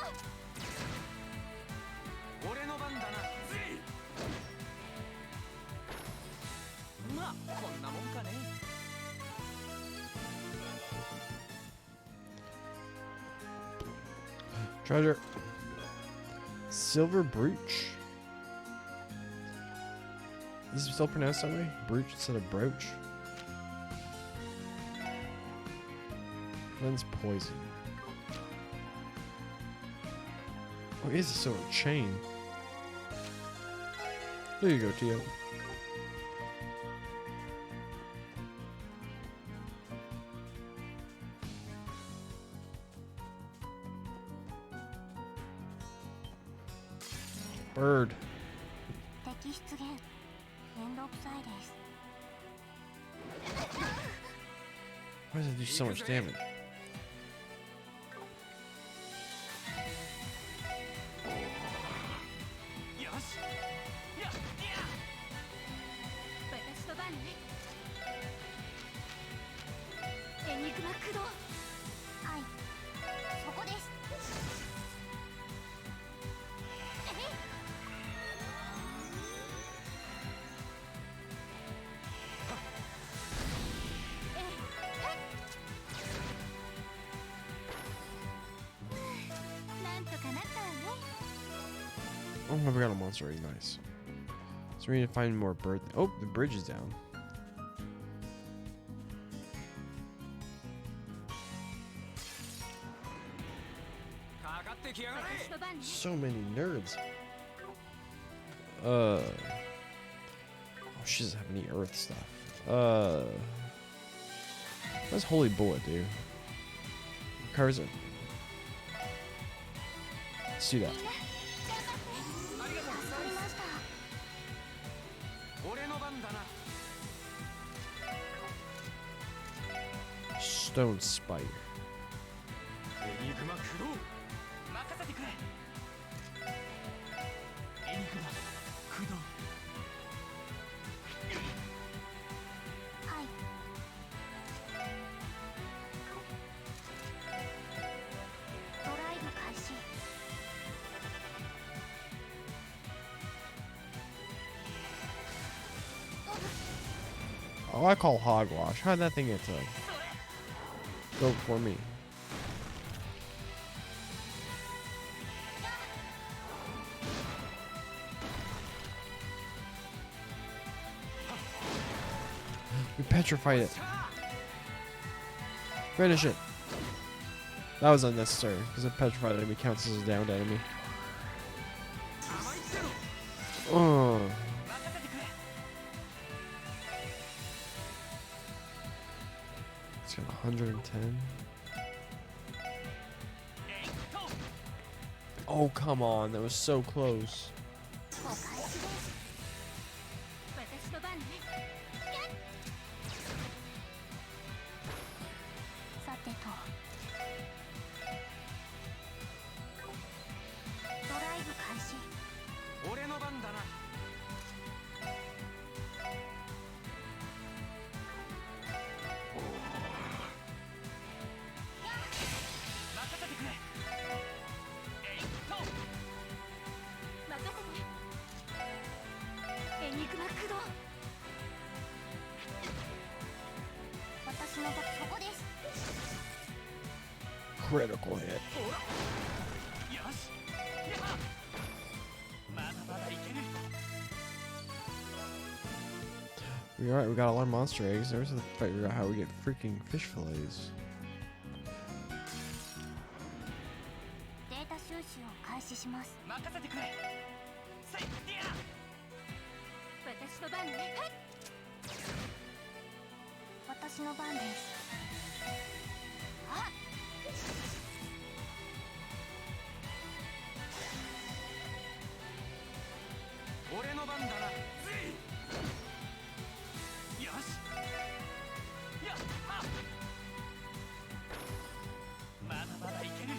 Speaker 2: 俺の番だな。ぜい。まあこんなもんかね。
Speaker 1: Treasure. Silver brooch. Is it still pronounced that way? Brooch instead of brooch? Cleanse poison. Oh, it is a silver chain. There you go, Tio. Bird.
Speaker 3: 敵出現。めんどくさいです。
Speaker 1: Why does it do so much damage?
Speaker 2: よし。やっや。
Speaker 3: 私の番ね。エニグマ駆動。はい、そこです。なんとかなったわね。
Speaker 1: Oh, I forgot a monster egg. Nice. So we need to find more bird. Oh, the bridge is down.
Speaker 2: かかってきやがれ。
Speaker 3: 私の番ね。
Speaker 1: So many nerds. Oh, she doesn't have any earth stuff. What's Holy Bullet do? What covers it? Let's do that.
Speaker 3: みんな頑張って。助かりました。
Speaker 2: 俺の番だな。
Speaker 1: Stone Spire.
Speaker 2: エニグマ駆動。任せてくれ。エニグマ駆動。
Speaker 3: はい。ドライブ開始。
Speaker 1: Oh, I call hogwash. How'd that thing get to go before me? We petrified it. Finish it. That was unnecessary because a petrified enemy counts as a downed enemy.
Speaker 2: 甘いってろ。
Speaker 1: Oh.
Speaker 2: 任せてくれ。
Speaker 1: It's got 110.
Speaker 2: えいっと。
Speaker 1: Oh, come on. That was so close.
Speaker 3: お返しです。私の番ね。やっ。さてとドライブ開始。
Speaker 2: 俺の番だな。任せてくれ。えいっと。
Speaker 3: 任せて。エニグマ駆動。私の番そこです。
Speaker 1: Critical hit.
Speaker 2: ほら。よし。やっ。まだまだいける。
Speaker 1: Alright, we got all our monster eggs. There's the figure out how we get freaking fish fillets.
Speaker 3: データ収集を開始します。
Speaker 2: 任せてくれ。せいや。
Speaker 3: 私の番ね。はい。私の番です。あ、
Speaker 2: 俺の番だな。つい。よし。やっは。まだまだいける。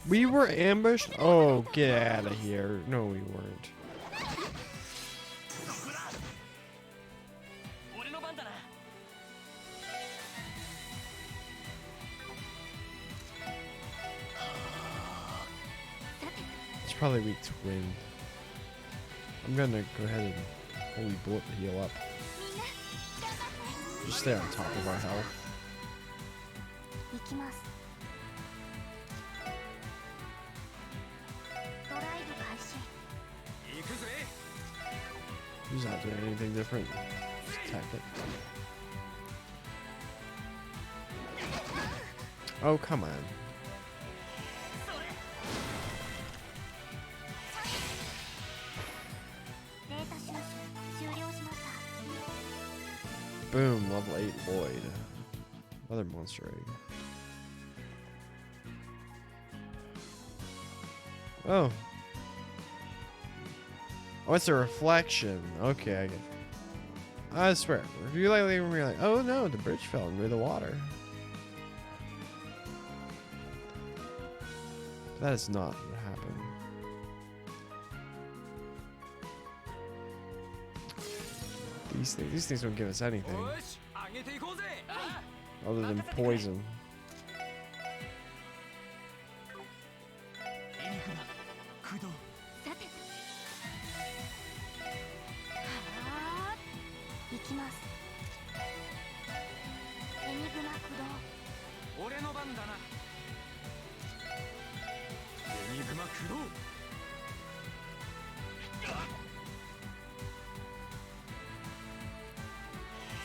Speaker 1: We were ambushed? Oh, get out of here. No, we weren't.
Speaker 2: そこだ。俺の番だな。
Speaker 1: It's probably weak to wind. I'm gonna go ahead and holy bullet to heal up.
Speaker 3: みんな頑張って。
Speaker 1: Just stay on top of our health.
Speaker 3: 行きます。ドライブ開始。
Speaker 2: 行くぜ。
Speaker 1: He's not doing anything different. Just attack it. Oh, come on.
Speaker 2: それ。
Speaker 3: データ収集終了しました。
Speaker 1: Boom, level 8 Lloyd. Another monster egg. Oh. Oh, it's a reflection. Okay, I get it. I swear. If you like, you're like, oh no, the bridge fell into the water. That is not what happened. These things don't give us anything
Speaker 2: よし、上げていこうぜ。ああ。
Speaker 1: other than poison.
Speaker 2: エニグマ、駆動。
Speaker 3: さて。はあ。行きます。エニグマ駆動。
Speaker 2: 俺の番だな。エニグマ駆動。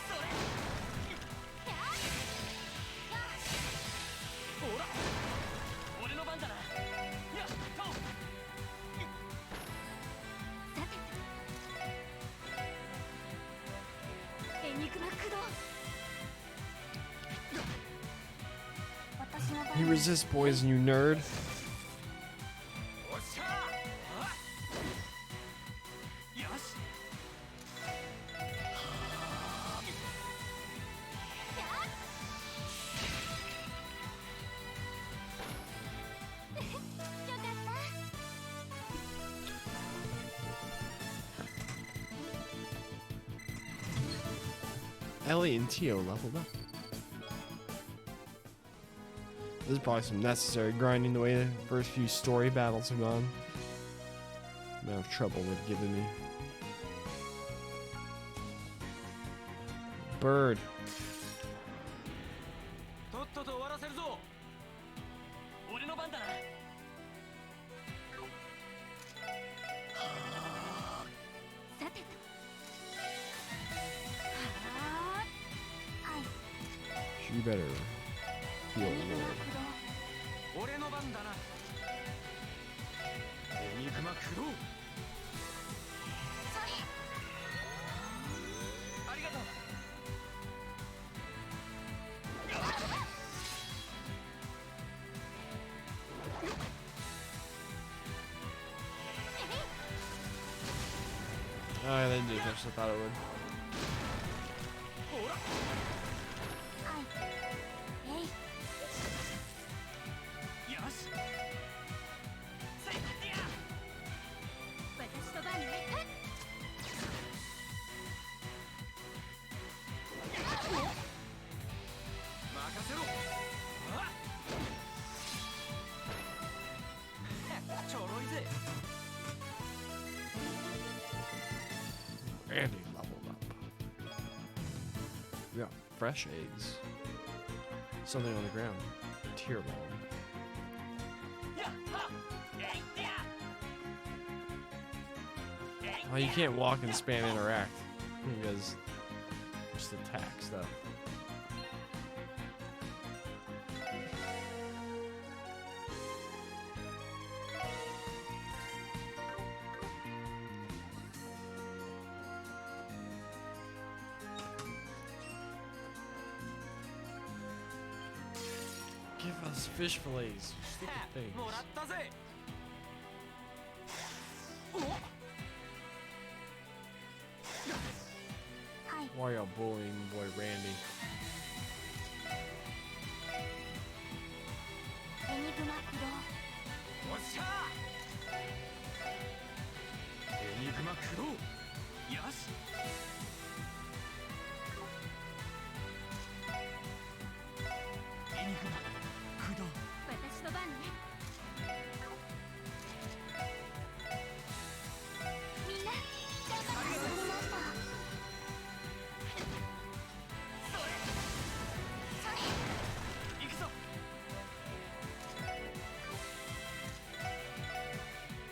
Speaker 2: それ。ほら。俺の番だな。やっと。
Speaker 3: さて。エニグマ駆動。私の番
Speaker 1: He
Speaker 3: です。
Speaker 1: resists poison, you nerd.
Speaker 2: おっしゃー。あ。よし。
Speaker 3: よかった。
Speaker 1: Ellie and Tio leveled up. This is probably some necessary grinding the way the first few story battles have gone. The amount of trouble they've given me. Bird.
Speaker 2: とっとと終わらせるぞ。俺の番だな。
Speaker 3: さてと。はあ。はい。
Speaker 1: You better heal
Speaker 3: エニグマ
Speaker 1: Lord.
Speaker 3: 駆動。
Speaker 2: 俺の番だな。エニグマ駆動。
Speaker 3: それ。
Speaker 2: ありがとう。
Speaker 1: Oh, yeah, they did just I thought it would.
Speaker 2: ほら。
Speaker 3: はい。えい。
Speaker 2: よし。せいや。
Speaker 3: 私の番ね。
Speaker 2: 任せろ。あっ。ちょろいぜ。
Speaker 1: And he leveled up. We got fresh eggs. Something on the ground. Tear bomb.
Speaker 2: やっは。えいや。えい。
Speaker 1: Oh, you can't walk and spam interact because just attack stuff. Oh, those fish fillets. Stupid
Speaker 2: は
Speaker 1: things.
Speaker 2: もらったぜお
Speaker 3: はい
Speaker 1: Why y'all bullying boy Randy?
Speaker 3: エニグマ駆動
Speaker 2: おっしゃエニグマ駆動よしエニグマ駆動
Speaker 3: 私の番ねみんな頑張って作りました
Speaker 2: それ
Speaker 3: それ
Speaker 2: 行くぞ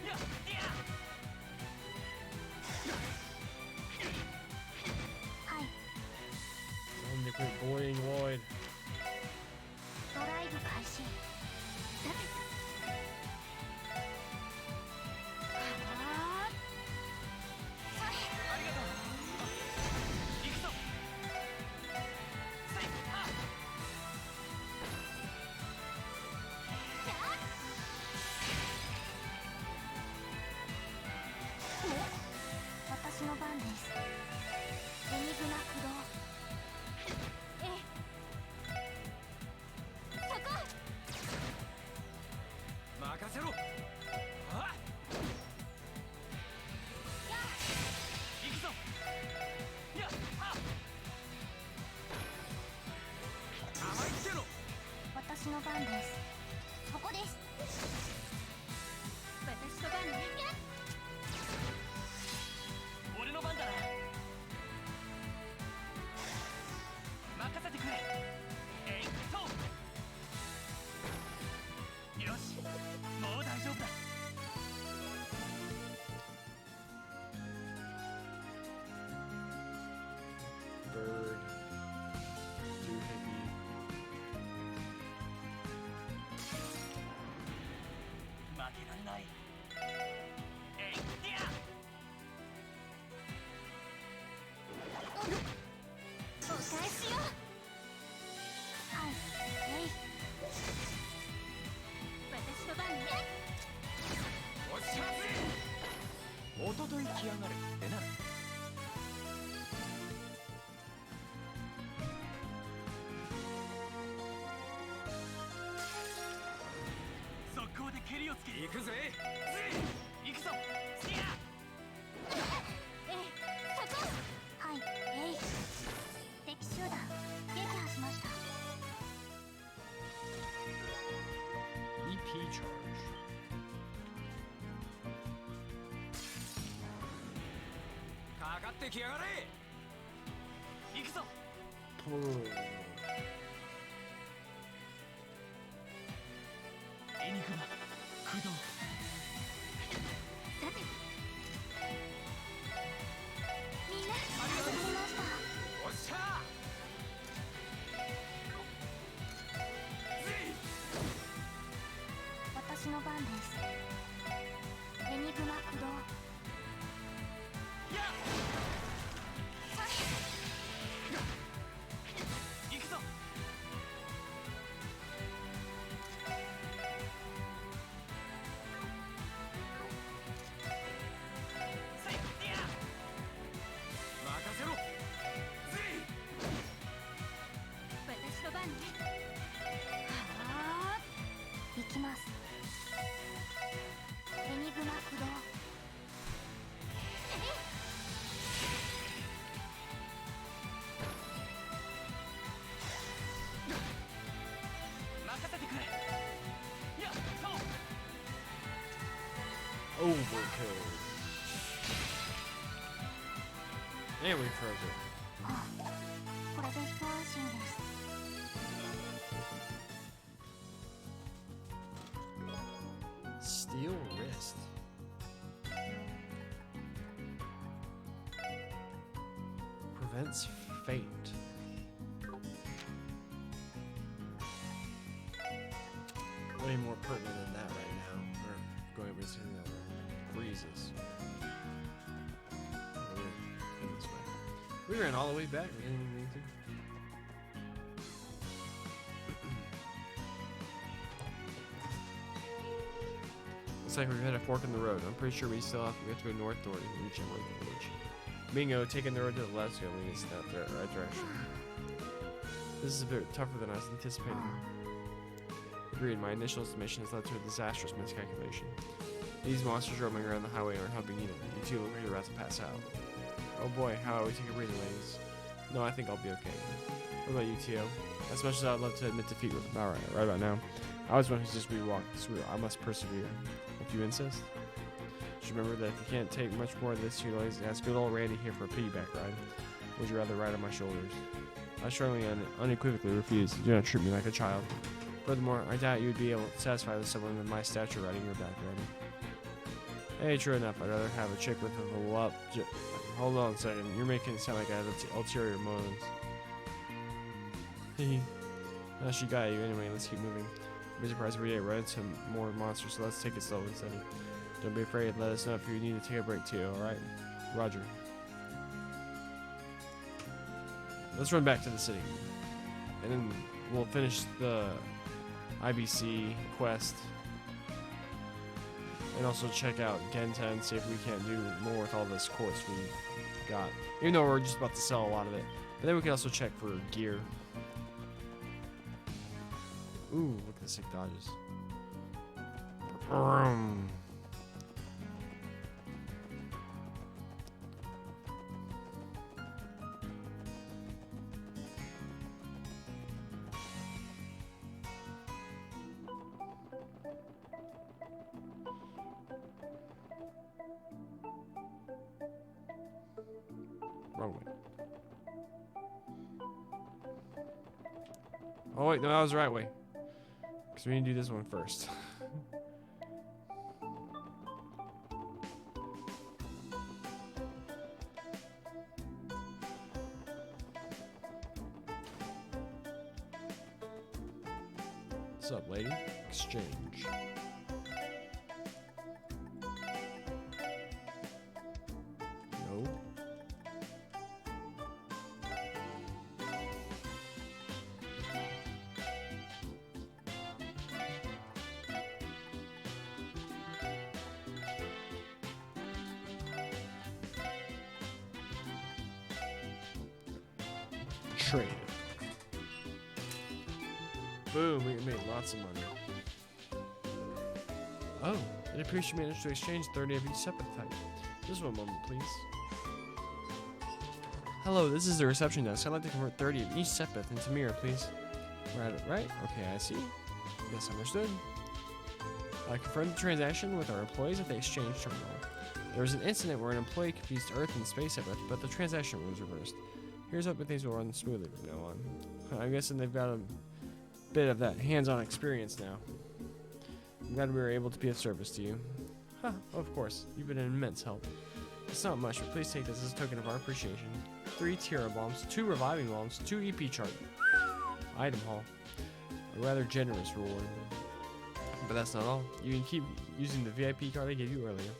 Speaker 2: やっや
Speaker 3: はい
Speaker 1: Tell him to quit bullying Lloyd.
Speaker 3: ドライブ開始さてはあそれ
Speaker 2: ありがとう行くぞせいは
Speaker 3: 私の番ですエニグマ駆動ええそこ
Speaker 2: 任せろはっ行くぞやっはっ甘いってろ
Speaker 3: 私の番ですそこです私の番ね
Speaker 2: 俺の番だな任せてくれえいっとよしもう大丈夫だ
Speaker 1: Bird. Doohickey.
Speaker 2: 負けられないえいってや
Speaker 3: お返しよはいえい私の番ね
Speaker 2: おっしゃぜおととい来やがるってな速攻で蹴りをつけ行くぜ行くぞスティア
Speaker 3: えいそこはいえい敵集団撃破しました
Speaker 1: EP charge.
Speaker 2: かかってきやがれ行くぞ
Speaker 1: Pull.
Speaker 2: エニグマ駆動
Speaker 3: さてみんな始まりました
Speaker 2: おっしゃぜ
Speaker 3: 私の番ですエニグマ駆動
Speaker 2: いや
Speaker 3: それ
Speaker 2: 行くぞせいいや任せろぜ
Speaker 3: 私の番ねはあ行きますエニグマ駆動えい
Speaker 2: 任せてくれやっそう
Speaker 1: Overkill. And we froze it.
Speaker 3: はあこれで一安心です
Speaker 1: Steel wrist. Prevents fate. Way more pertinent than that right now. We're going over to the other breezes. We're this way. We ran all the way back. We didn't even need to. Looks like we've hit a fork in the road. I'm pretty sure we have to go north to reach Emerald Village. Bingo, taking the road to the left is going to lead us in that right direction. This is a bit tougher than I was anticipating. Agreed, my initial estimation has led to a disastrous miscalculation. These monsters roaming around the highway aren't helping either. You two look like you're about to pass out. Oh boy, how about we take a breather, ladies? No, I think I'll be okay. What about you, Tio? As much as I'd love to admit defeat right about now, I was one who's just rewalked this route. I must persevere. If you insist. Just remember that if you can't take much more of this, you always ask good old Randy here for a piggyback ride. Would you rather ride on my shoulders? I strongly and unequivocally refuse. Do not treat me like a child. Furthermore, I doubt you would be able to satisfy with someone of my stature riding your back, Randy. Hey, true enough. I'd rather have a chick with a lot. Hold on a second. You're making it sound like I have ulterior motives. Hehe. Now she got you. Anyway, let's keep moving. Be surprised if we run into more monsters, so let's take it slow and steady. Don't be afraid. Let us know if you need to take a break too, alright? Roger. Let's run back to the city. And then we'll finish the IBC quest. And also check out Genta and see if we can't do more with all this quartz we got. Even though we're just about to sell a lot of it. But then we can also check for gear. Ooh, look at the sick dodges. Wrong way. Oh wait, no, that was the right way. Because we need to do this one first. What's up, lady? Exchange. No. Trade. Boom, we made lots of money. Oh, it appears you managed to exchange 30 of each separate type. Just one moment, please. Hello, this is the reception desk. I'd like to convert 30 of each Sepith into mirror, please. Right? Okay, I see. Yes, understood. I confirmed the transaction with our employees at the exchange terminal. There was an incident where an employee confused Earth and Space Sepith, but the transaction was reversed. Here's hoping things will run smoothly from now on. I'm guessing they've got a bit of that hands-on experience now. I'm glad we were able to be of service to you. Huh, of course. You've been an immense help. It's not much, but please take this as a token of our appreciation. 3 Tierra bombs, 2 reviving bombs, 2 EP chart. Item haul. A rather generous reward. But that's not all. You can keep using the VIP card I gave you earlier.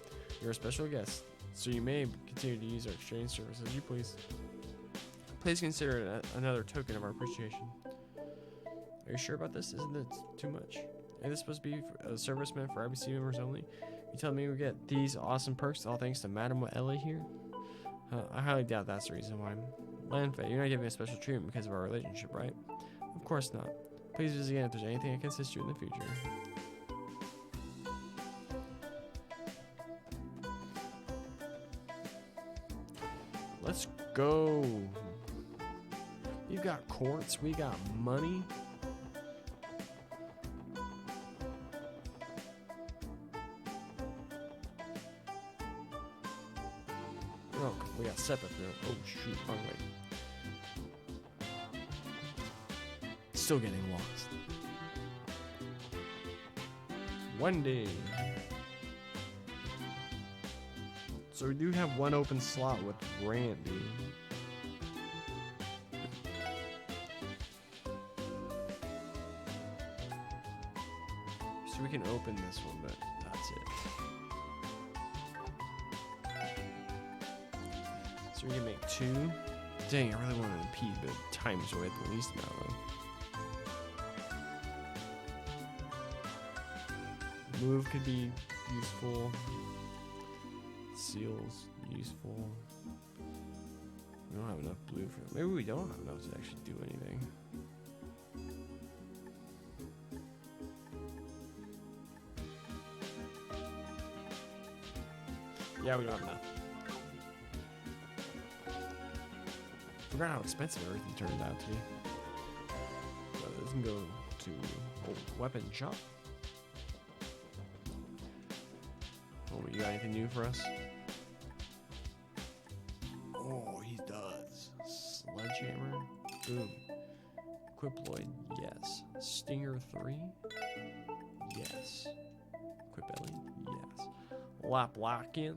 Speaker 1: You're a special guest, so you may continue to use our exchange service as you please. Please consider it another token of our appreciation. Are you sure about this? Isn't it too much? Is this supposed to be a serviceman for IBC members only? You telling me we get these awesome perks all thanks to Madame Ellie here? I highly doubt that's the reason why. Lanfei, you're not giving me a special treatment because of our relationship, right? Of course not. Please visit again if there's anything I can assist you in the future. Let's go. You got quartz, we got money. Oh, we got Sepith now. Oh shoot, wrong way. Still getting lost. One day. So we do have one open slot with Randy. So we can open this one, but that's it. So we can make 2. Dang, I really wanted to impede, but time's away at the least amount though. Move could be useful. Seals, useful. We don't have enough blue for them. Maybe we don't have enough to actually do anything. Yeah, we don't have enough. Forgot how expensive everything turned out to be. So this can go to weapon shop. Oh, you got anything new for us? Oh, he does. Sledgehammer. Boom. Equip Lloyd. Yes. Stinger 3. Yes. Equip Ellie. Yes. Laplacian.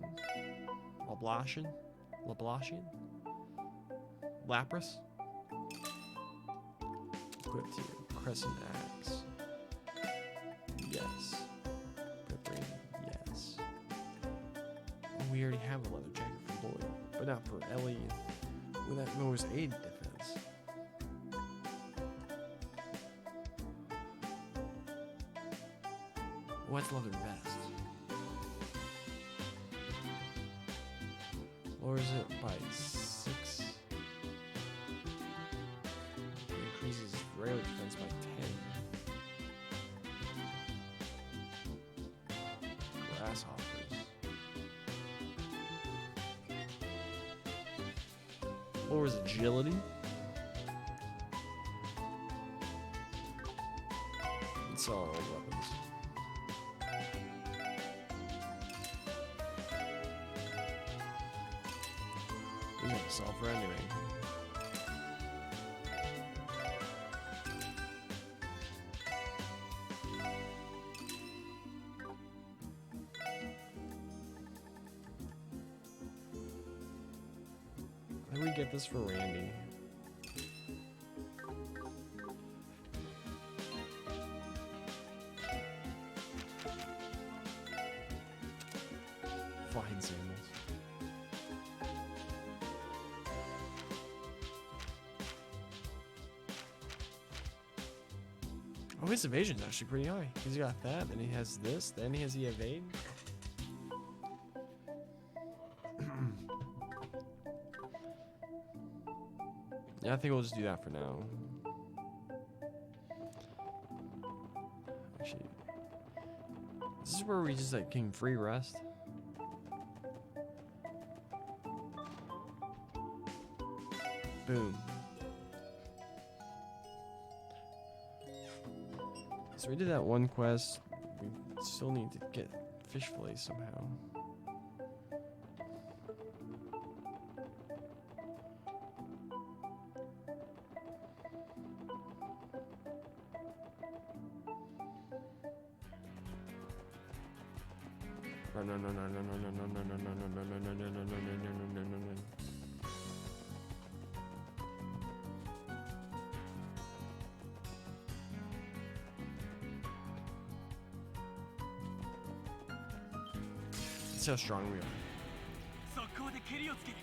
Speaker 1: Lablacian. Lablacian. Lapras. Equipped here. Crescent Axe. Yes. Equip Rain. Yes. Oh, we already have a leather jacket for Lloyd, but not for Ellie. With that lowers aid defense. What's leather vest? Lowers it by 6. Increases rarely defense by 10. Grasshoppers. Lowers agility. It's all weapons. These are self-rendering. I think we get this for Randy. Fine sandals. Oh, his evasion's actually pretty high. He's got that, then he has this, then he has the evade. Yeah, I think we'll just do that for now. Actually, this is where we just like can free rest. Boom. So we did that one quest. We still need to get fish fillets somehow. Let's see how strong we are.
Speaker 2: 速攻で蹴りをつける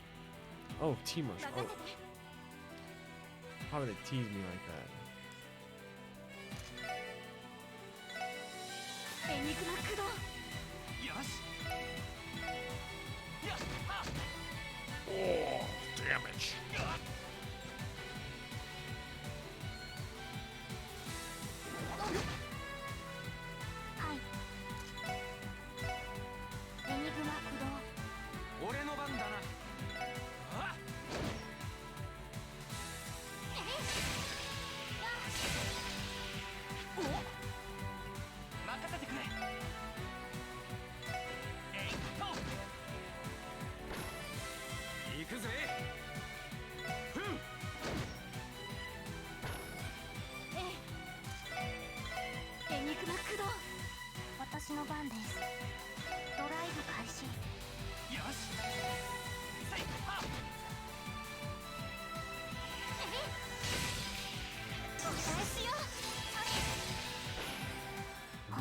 Speaker 1: Oh, team rush.
Speaker 3: 任
Speaker 1: Oh,
Speaker 3: せて
Speaker 1: how would they tease me like that?
Speaker 3: エニグマ駆動
Speaker 2: よしやっはっ
Speaker 1: Oh, damage.
Speaker 3: はいエニグマ駆動
Speaker 2: 俺の番だなあっお任せてくれえいっと行くぜふん
Speaker 3: エニグマ駆動私の番ですドライブ開始
Speaker 2: よしせいはっ
Speaker 3: お返しよはあ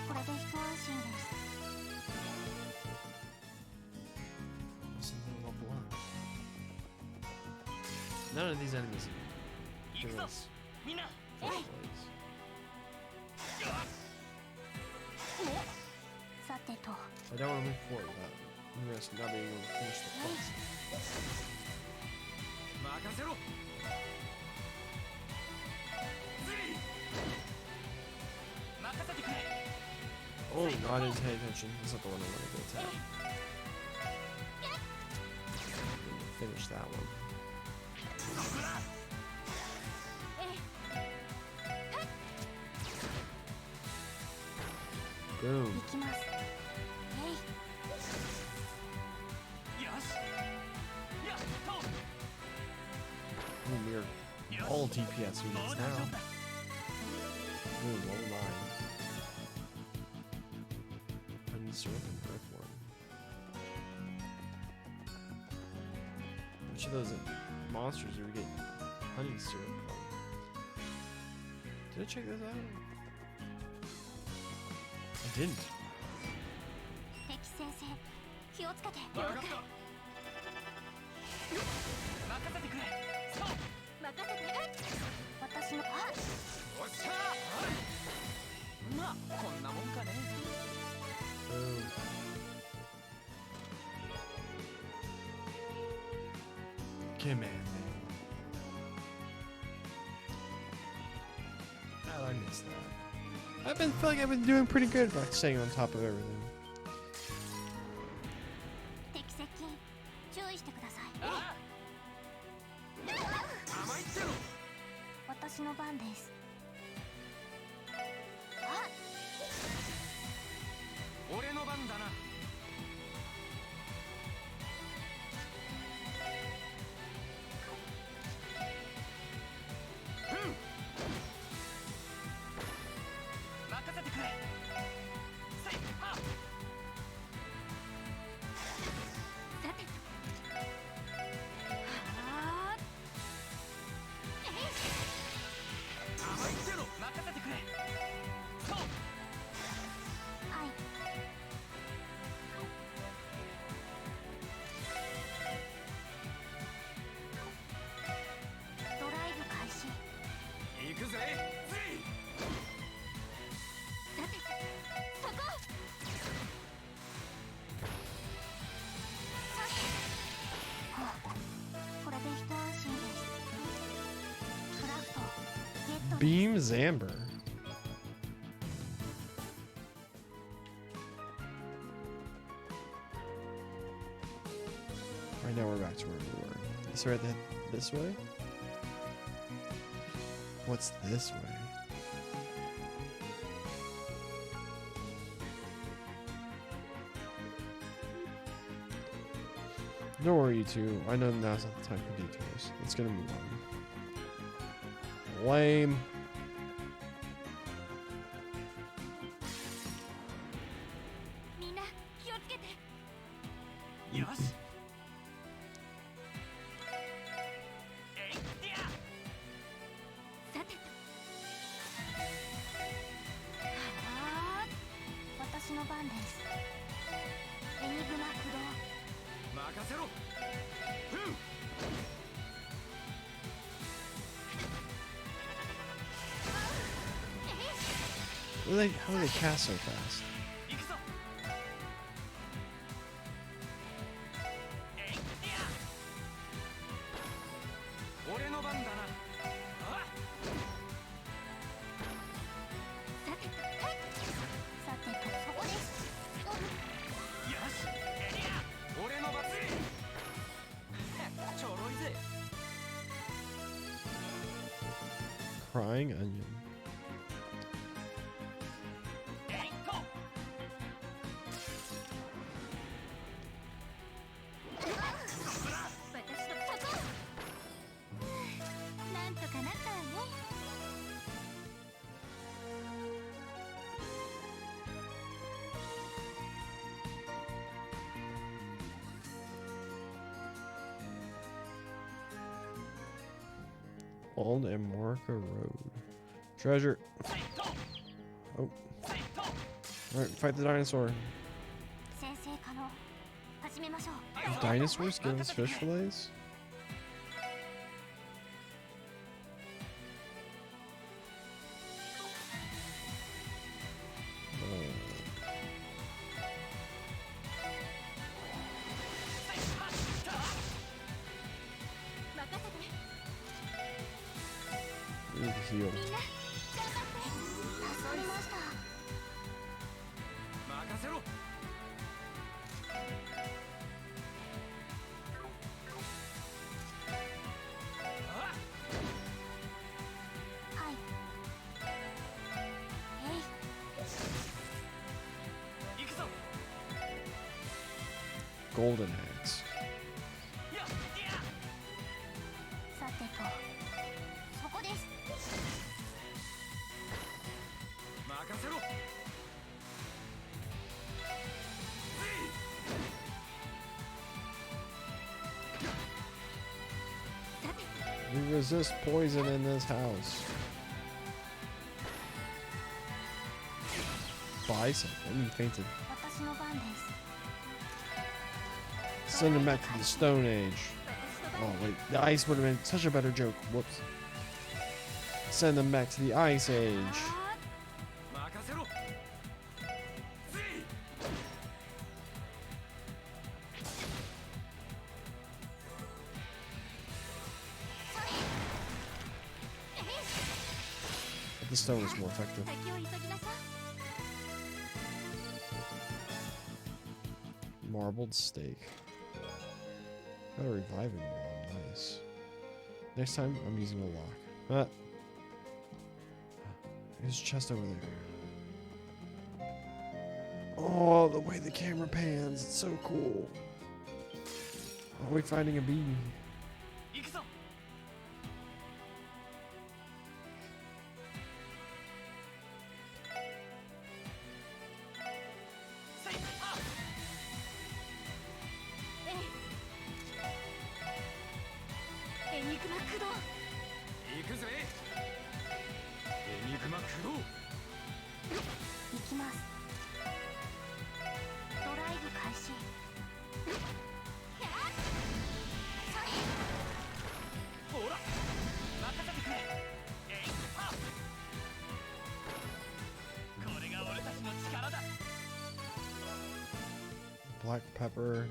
Speaker 3: これで一安心です
Speaker 1: Listen to the level up. None of these enemies
Speaker 2: 行
Speaker 1: give
Speaker 2: くぞ
Speaker 1: us
Speaker 2: みんな
Speaker 1: fish fillets.
Speaker 2: よし
Speaker 3: てと
Speaker 1: I don't want to move forward without risk not being able to finish the quest.
Speaker 2: 任せろズリ任せてくれ
Speaker 1: Oh, no, I didn't pay attention. That's not the one I wanted to attack. Didn't finish that one.
Speaker 2: ここだ
Speaker 1: Boom.
Speaker 3: 行きますえい
Speaker 2: よしやっと
Speaker 1: Ooh, we are all DPS
Speaker 2: もう
Speaker 1: units
Speaker 2: 大丈
Speaker 1: now.
Speaker 2: 夫だ
Speaker 1: Boom, all mine. Honey syrup and earthworm. Which of those monsters do we get honey syrup from? Did I check this out? I didn't.
Speaker 3: 敵先生気をつけて
Speaker 2: 分かった任せてくれそう
Speaker 3: 任せて私の
Speaker 2: おっしゃーまあこんなもんかね
Speaker 1: Boom. Command. How'd I miss that? Feel like I've been doing pretty good by staying on top of everything.
Speaker 3: 敵接近注意してください
Speaker 2: ああ甘いってろ
Speaker 3: 私の番ですあ
Speaker 2: 俺の番だな任せてくれせいはっ
Speaker 3: さてはー
Speaker 2: 甘いってろ任せてくれそう
Speaker 3: はいドライブ開始
Speaker 2: 行くぜズリ
Speaker 3: さてそこさてはあこれで一安心ですクラフトゲット
Speaker 1: Beam Zamber. Right now we're back to where we were. So we're at this way? What's this way? Don't worry, you two. I know now's not the time for details. Let's get a move on. Lame.
Speaker 3: みんな気をつけて
Speaker 2: よしえいってや
Speaker 3: さてはー私の番ですエニグマ駆動
Speaker 2: 任せろふん
Speaker 1: How do they cast so fast?
Speaker 2: 行くぞえいってや俺の番だなあ
Speaker 3: さてさてとそこです
Speaker 2: よしエリア俺の番ぜちょろいぜ
Speaker 1: Crying onion.
Speaker 2: えいっと
Speaker 3: 私のそこなんとかなったわね
Speaker 1: Old Amorca Road. Treasure.
Speaker 2: せいっと
Speaker 1: Oh,
Speaker 2: せいっと
Speaker 1: alright, fight the dinosaur.
Speaker 3: 先生可能始めましょう
Speaker 1: Dinosaurs give us fish fillets?
Speaker 4: heal.
Speaker 3: みんな頑張って助かりました。
Speaker 2: 任せろ。あ
Speaker 3: はい。
Speaker 2: 行くぞ。
Speaker 4: Golden Axe.
Speaker 2: やっ
Speaker 3: さてと、そこです。
Speaker 2: 任せろ。
Speaker 4: We resist poison in this house. Bicep. And he fainted.
Speaker 3: 私の番です。
Speaker 4: Send him back to the Stone Age. Oh, wait. The ice would have been such a better joke. Whoops. Send them back to the Ice Age.
Speaker 2: 任せろ。
Speaker 4: But the stone is more effective.
Speaker 3: 先を急ぎなさい。
Speaker 4: Marbled steak. Gotta revive him. Nice. Next time, I'm using a lock. There's a chest over there. Oh, the way the camera pans. It's so cool. Are we finding a bee?
Speaker 2: 行くぞ。
Speaker 3: エニグマ駆動。
Speaker 2: 行くぜ。エニグマ駆動。
Speaker 3: 行きます。ドライブ開始。
Speaker 2: ほら、任せてくれ。えい、はっ。これが俺たちの力だ。
Speaker 4: Black pepper.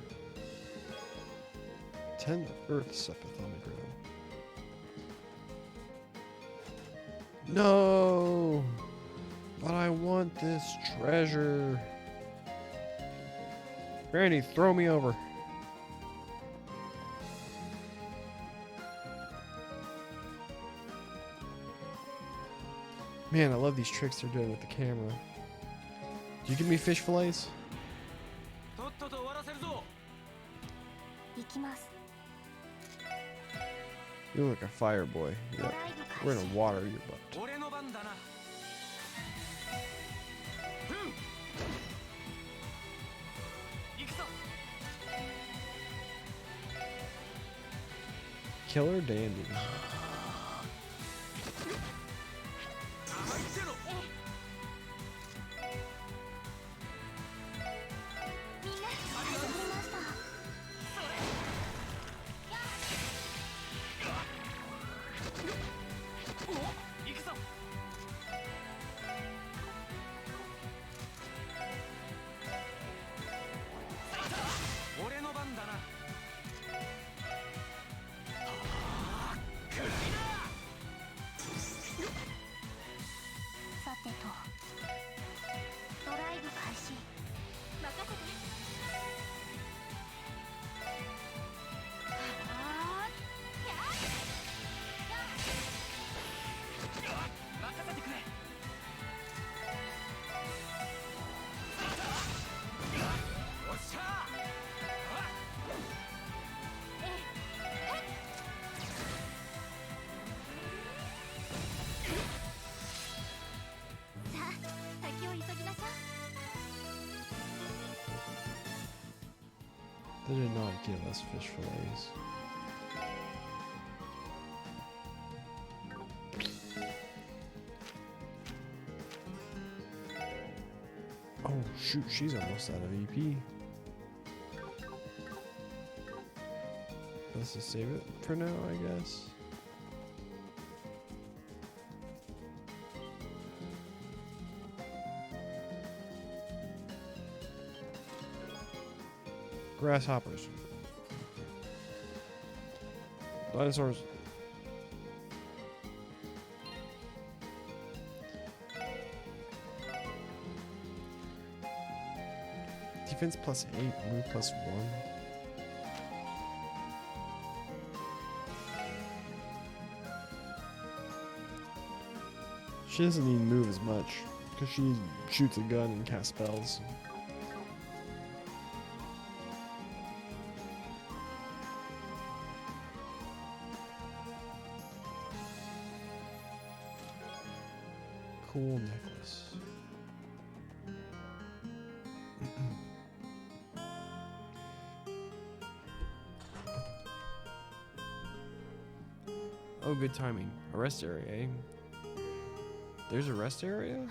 Speaker 4: 10 earth sepith on the ground. No! But I want this treasure. Granny, throw me over. Man, I love these tricks they're doing with the camera. Do you give me fish fillets?
Speaker 2: とっとと終わらせるぞ。
Speaker 3: 行きます。
Speaker 4: You look like a fire boy.
Speaker 3: ド
Speaker 4: Yep.
Speaker 3: ライブ
Speaker 4: We're
Speaker 3: 開始。
Speaker 4: gonna water your butt.
Speaker 2: 俺の番だな。ふん。行くぞ。
Speaker 4: Killer Dandy.
Speaker 2: 甘いってろ。
Speaker 3: みんな助かりました。
Speaker 2: お、行くぞ。 俺の番だな。
Speaker 3: さてと、ドライブ開始。任せて。
Speaker 2: 任せてくれ。おっしゃ
Speaker 3: さあ、先を急ぎなさい。
Speaker 4: They did not give us fish fillets. Oh shoot, she's almost out of EP. Let's just save it for now, I guess. Grasshoppers. Dinosaurs. Defense +8, move +1. She doesn't need to move as much because she shoots a gun and casts spells. Cool necklace.
Speaker 1: Oh, good timing. A rest area, eh? There's a rest area?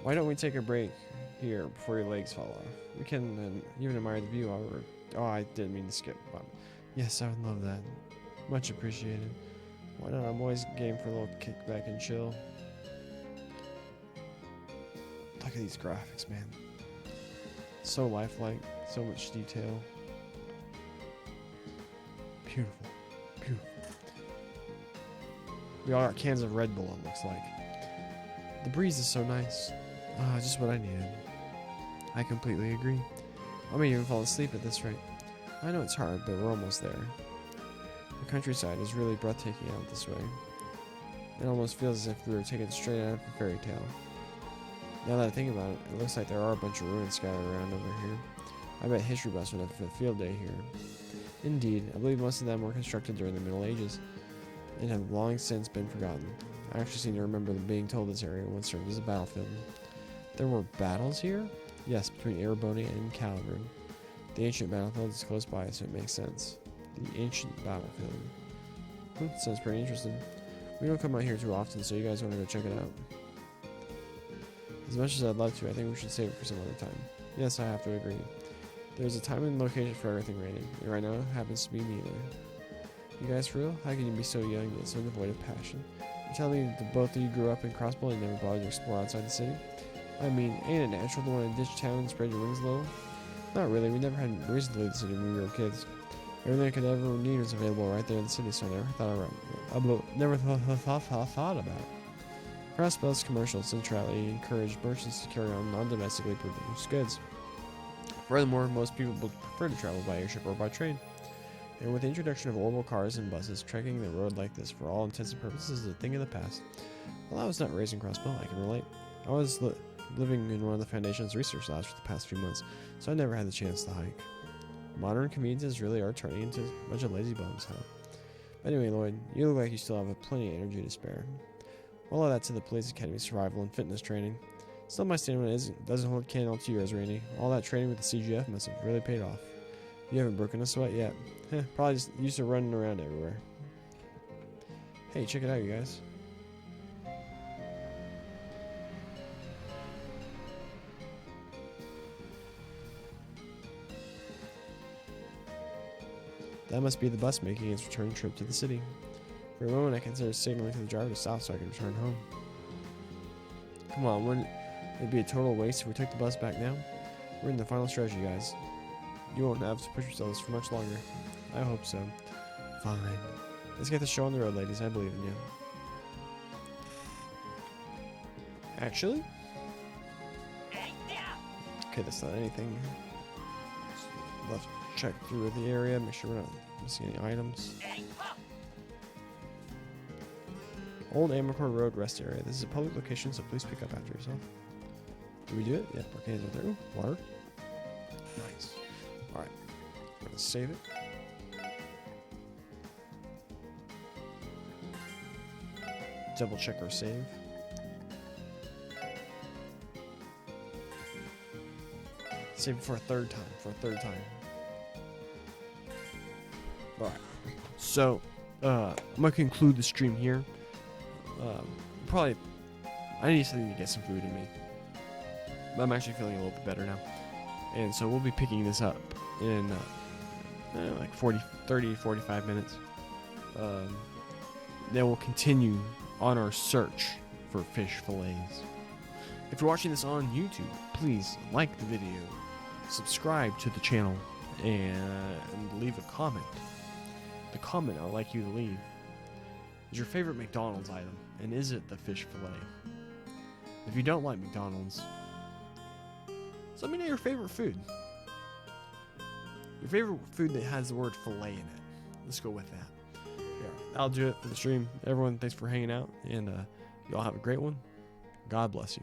Speaker 1: Why don't we take a break here before your legs fall off? We can even admire the view while we're... Oh, I didn't mean to skip. Yes, I would love that. Much appreciated. Why not? I'm always game for a little kickback and chill. Look at these graphics, man. So lifelike, so much detail. Beautiful, beautiful. We all got cans of Red Bull, it looks like. The breeze is so nice. Ah, just what I needed. I completely agree. I may even fall asleep at this rate. I know it's hard, but we're almost there. The countryside is really breathtaking out this way. It almost feels as if we were taken straight out of a fairy tale. Now that I think about it, it looks like there are a bunch of ruins scattered around over here. I bet history buffs would have a field day here. Indeed, I believe most of them were constructed during the Middle Ages and have long since been forgotten. I actually seem to remember them being told this area once served as a battlefield. There were battles here? Yes, between Erebony and Calvin. The ancient battlefield is close by, so it makes sense. The ancient battlefield. Sounds pretty interesting. We don't come out here too often, so you guys want to go check it out. As much as I'd love to, I think we should save it for some other time. Yes, I have to agree. There's a time and location for everything, Randy, and right now it happens to be me either. You guys for real? How can you be so young yet so devoid of passion? You're telling me that both of you grew up in Crossbow and never bothered to explore outside the city? I mean, ain't it natural to want to ditch town and spread your wings a little? Not really, we never had a reason to leave the city when we were kids. Everything I could ever need was available right there in the city, so I never thought about it. Crossbow's commercial centrality encouraged merchants to carry on non-domestically produced goods. Furthermore, most people would prefer to travel by airship or by train. And with the introduction of orbital cars and buses, trekking the road like this for all intents and purposes is a thing of the past. While I was not raised in Crossbow, I can relate. I was living in one of the Foundation's research labs for the past few months, so I never had the chance to hike. Modern communities really are turning into a bunch of lazy bums, huh? But anyway, Lloyd, you look like you still have plenty of energy to spare. All of that to the Police Academy survival and fitness training. Still, my stamina doesn't hold candle to yours, Randy. All that training with the CGF must have really paid off. You haven't broken a sweat yet. Probably just used to running around everywhere. Hey, check it out, you guys. That must be the bus making its return trip to the city. For a moment, I considered signaling to the driver to stop so I could return home. Come on, wouldn't it be a total waste if we took the bus back now? We're in the final stretch, you guys. You won't have to push yourselves for much longer. I hope so. Fine. Let's get the show on the road, ladies. I believe in you. Actually? Okay, that's not anything. Left check through the area, make sure we're not missing any items. Old Amarcord Road rest area. This is a public location, so please pick up after yourself. Did we do it? Yep, okay, is there? Ooh, water. Nice. Alright. I'm gonna save it. Double check our save. Save it for a third time. Alright. So, I'm gonna conclude the stream here. Probably, I need to get some food in me. But I'm actually feeling a little bit better now. And so we'll be picking this up in like 30, 45 minutes. Then we'll continue on our search for fish fillets. If you're watching this on YouTube, please like the video, subscribe to the channel, and leave a comment. The comment I would like you to leave is your favorite McDonald's item, and is it the fish fillet? If you don't like McDonald's, so let me know your favorite food. Your favorite food that has the word fillet in it. Let's go with that. Yeah, that'll do it for the stream. Everyone, thanks for hanging out, and you all have a great one. God bless you.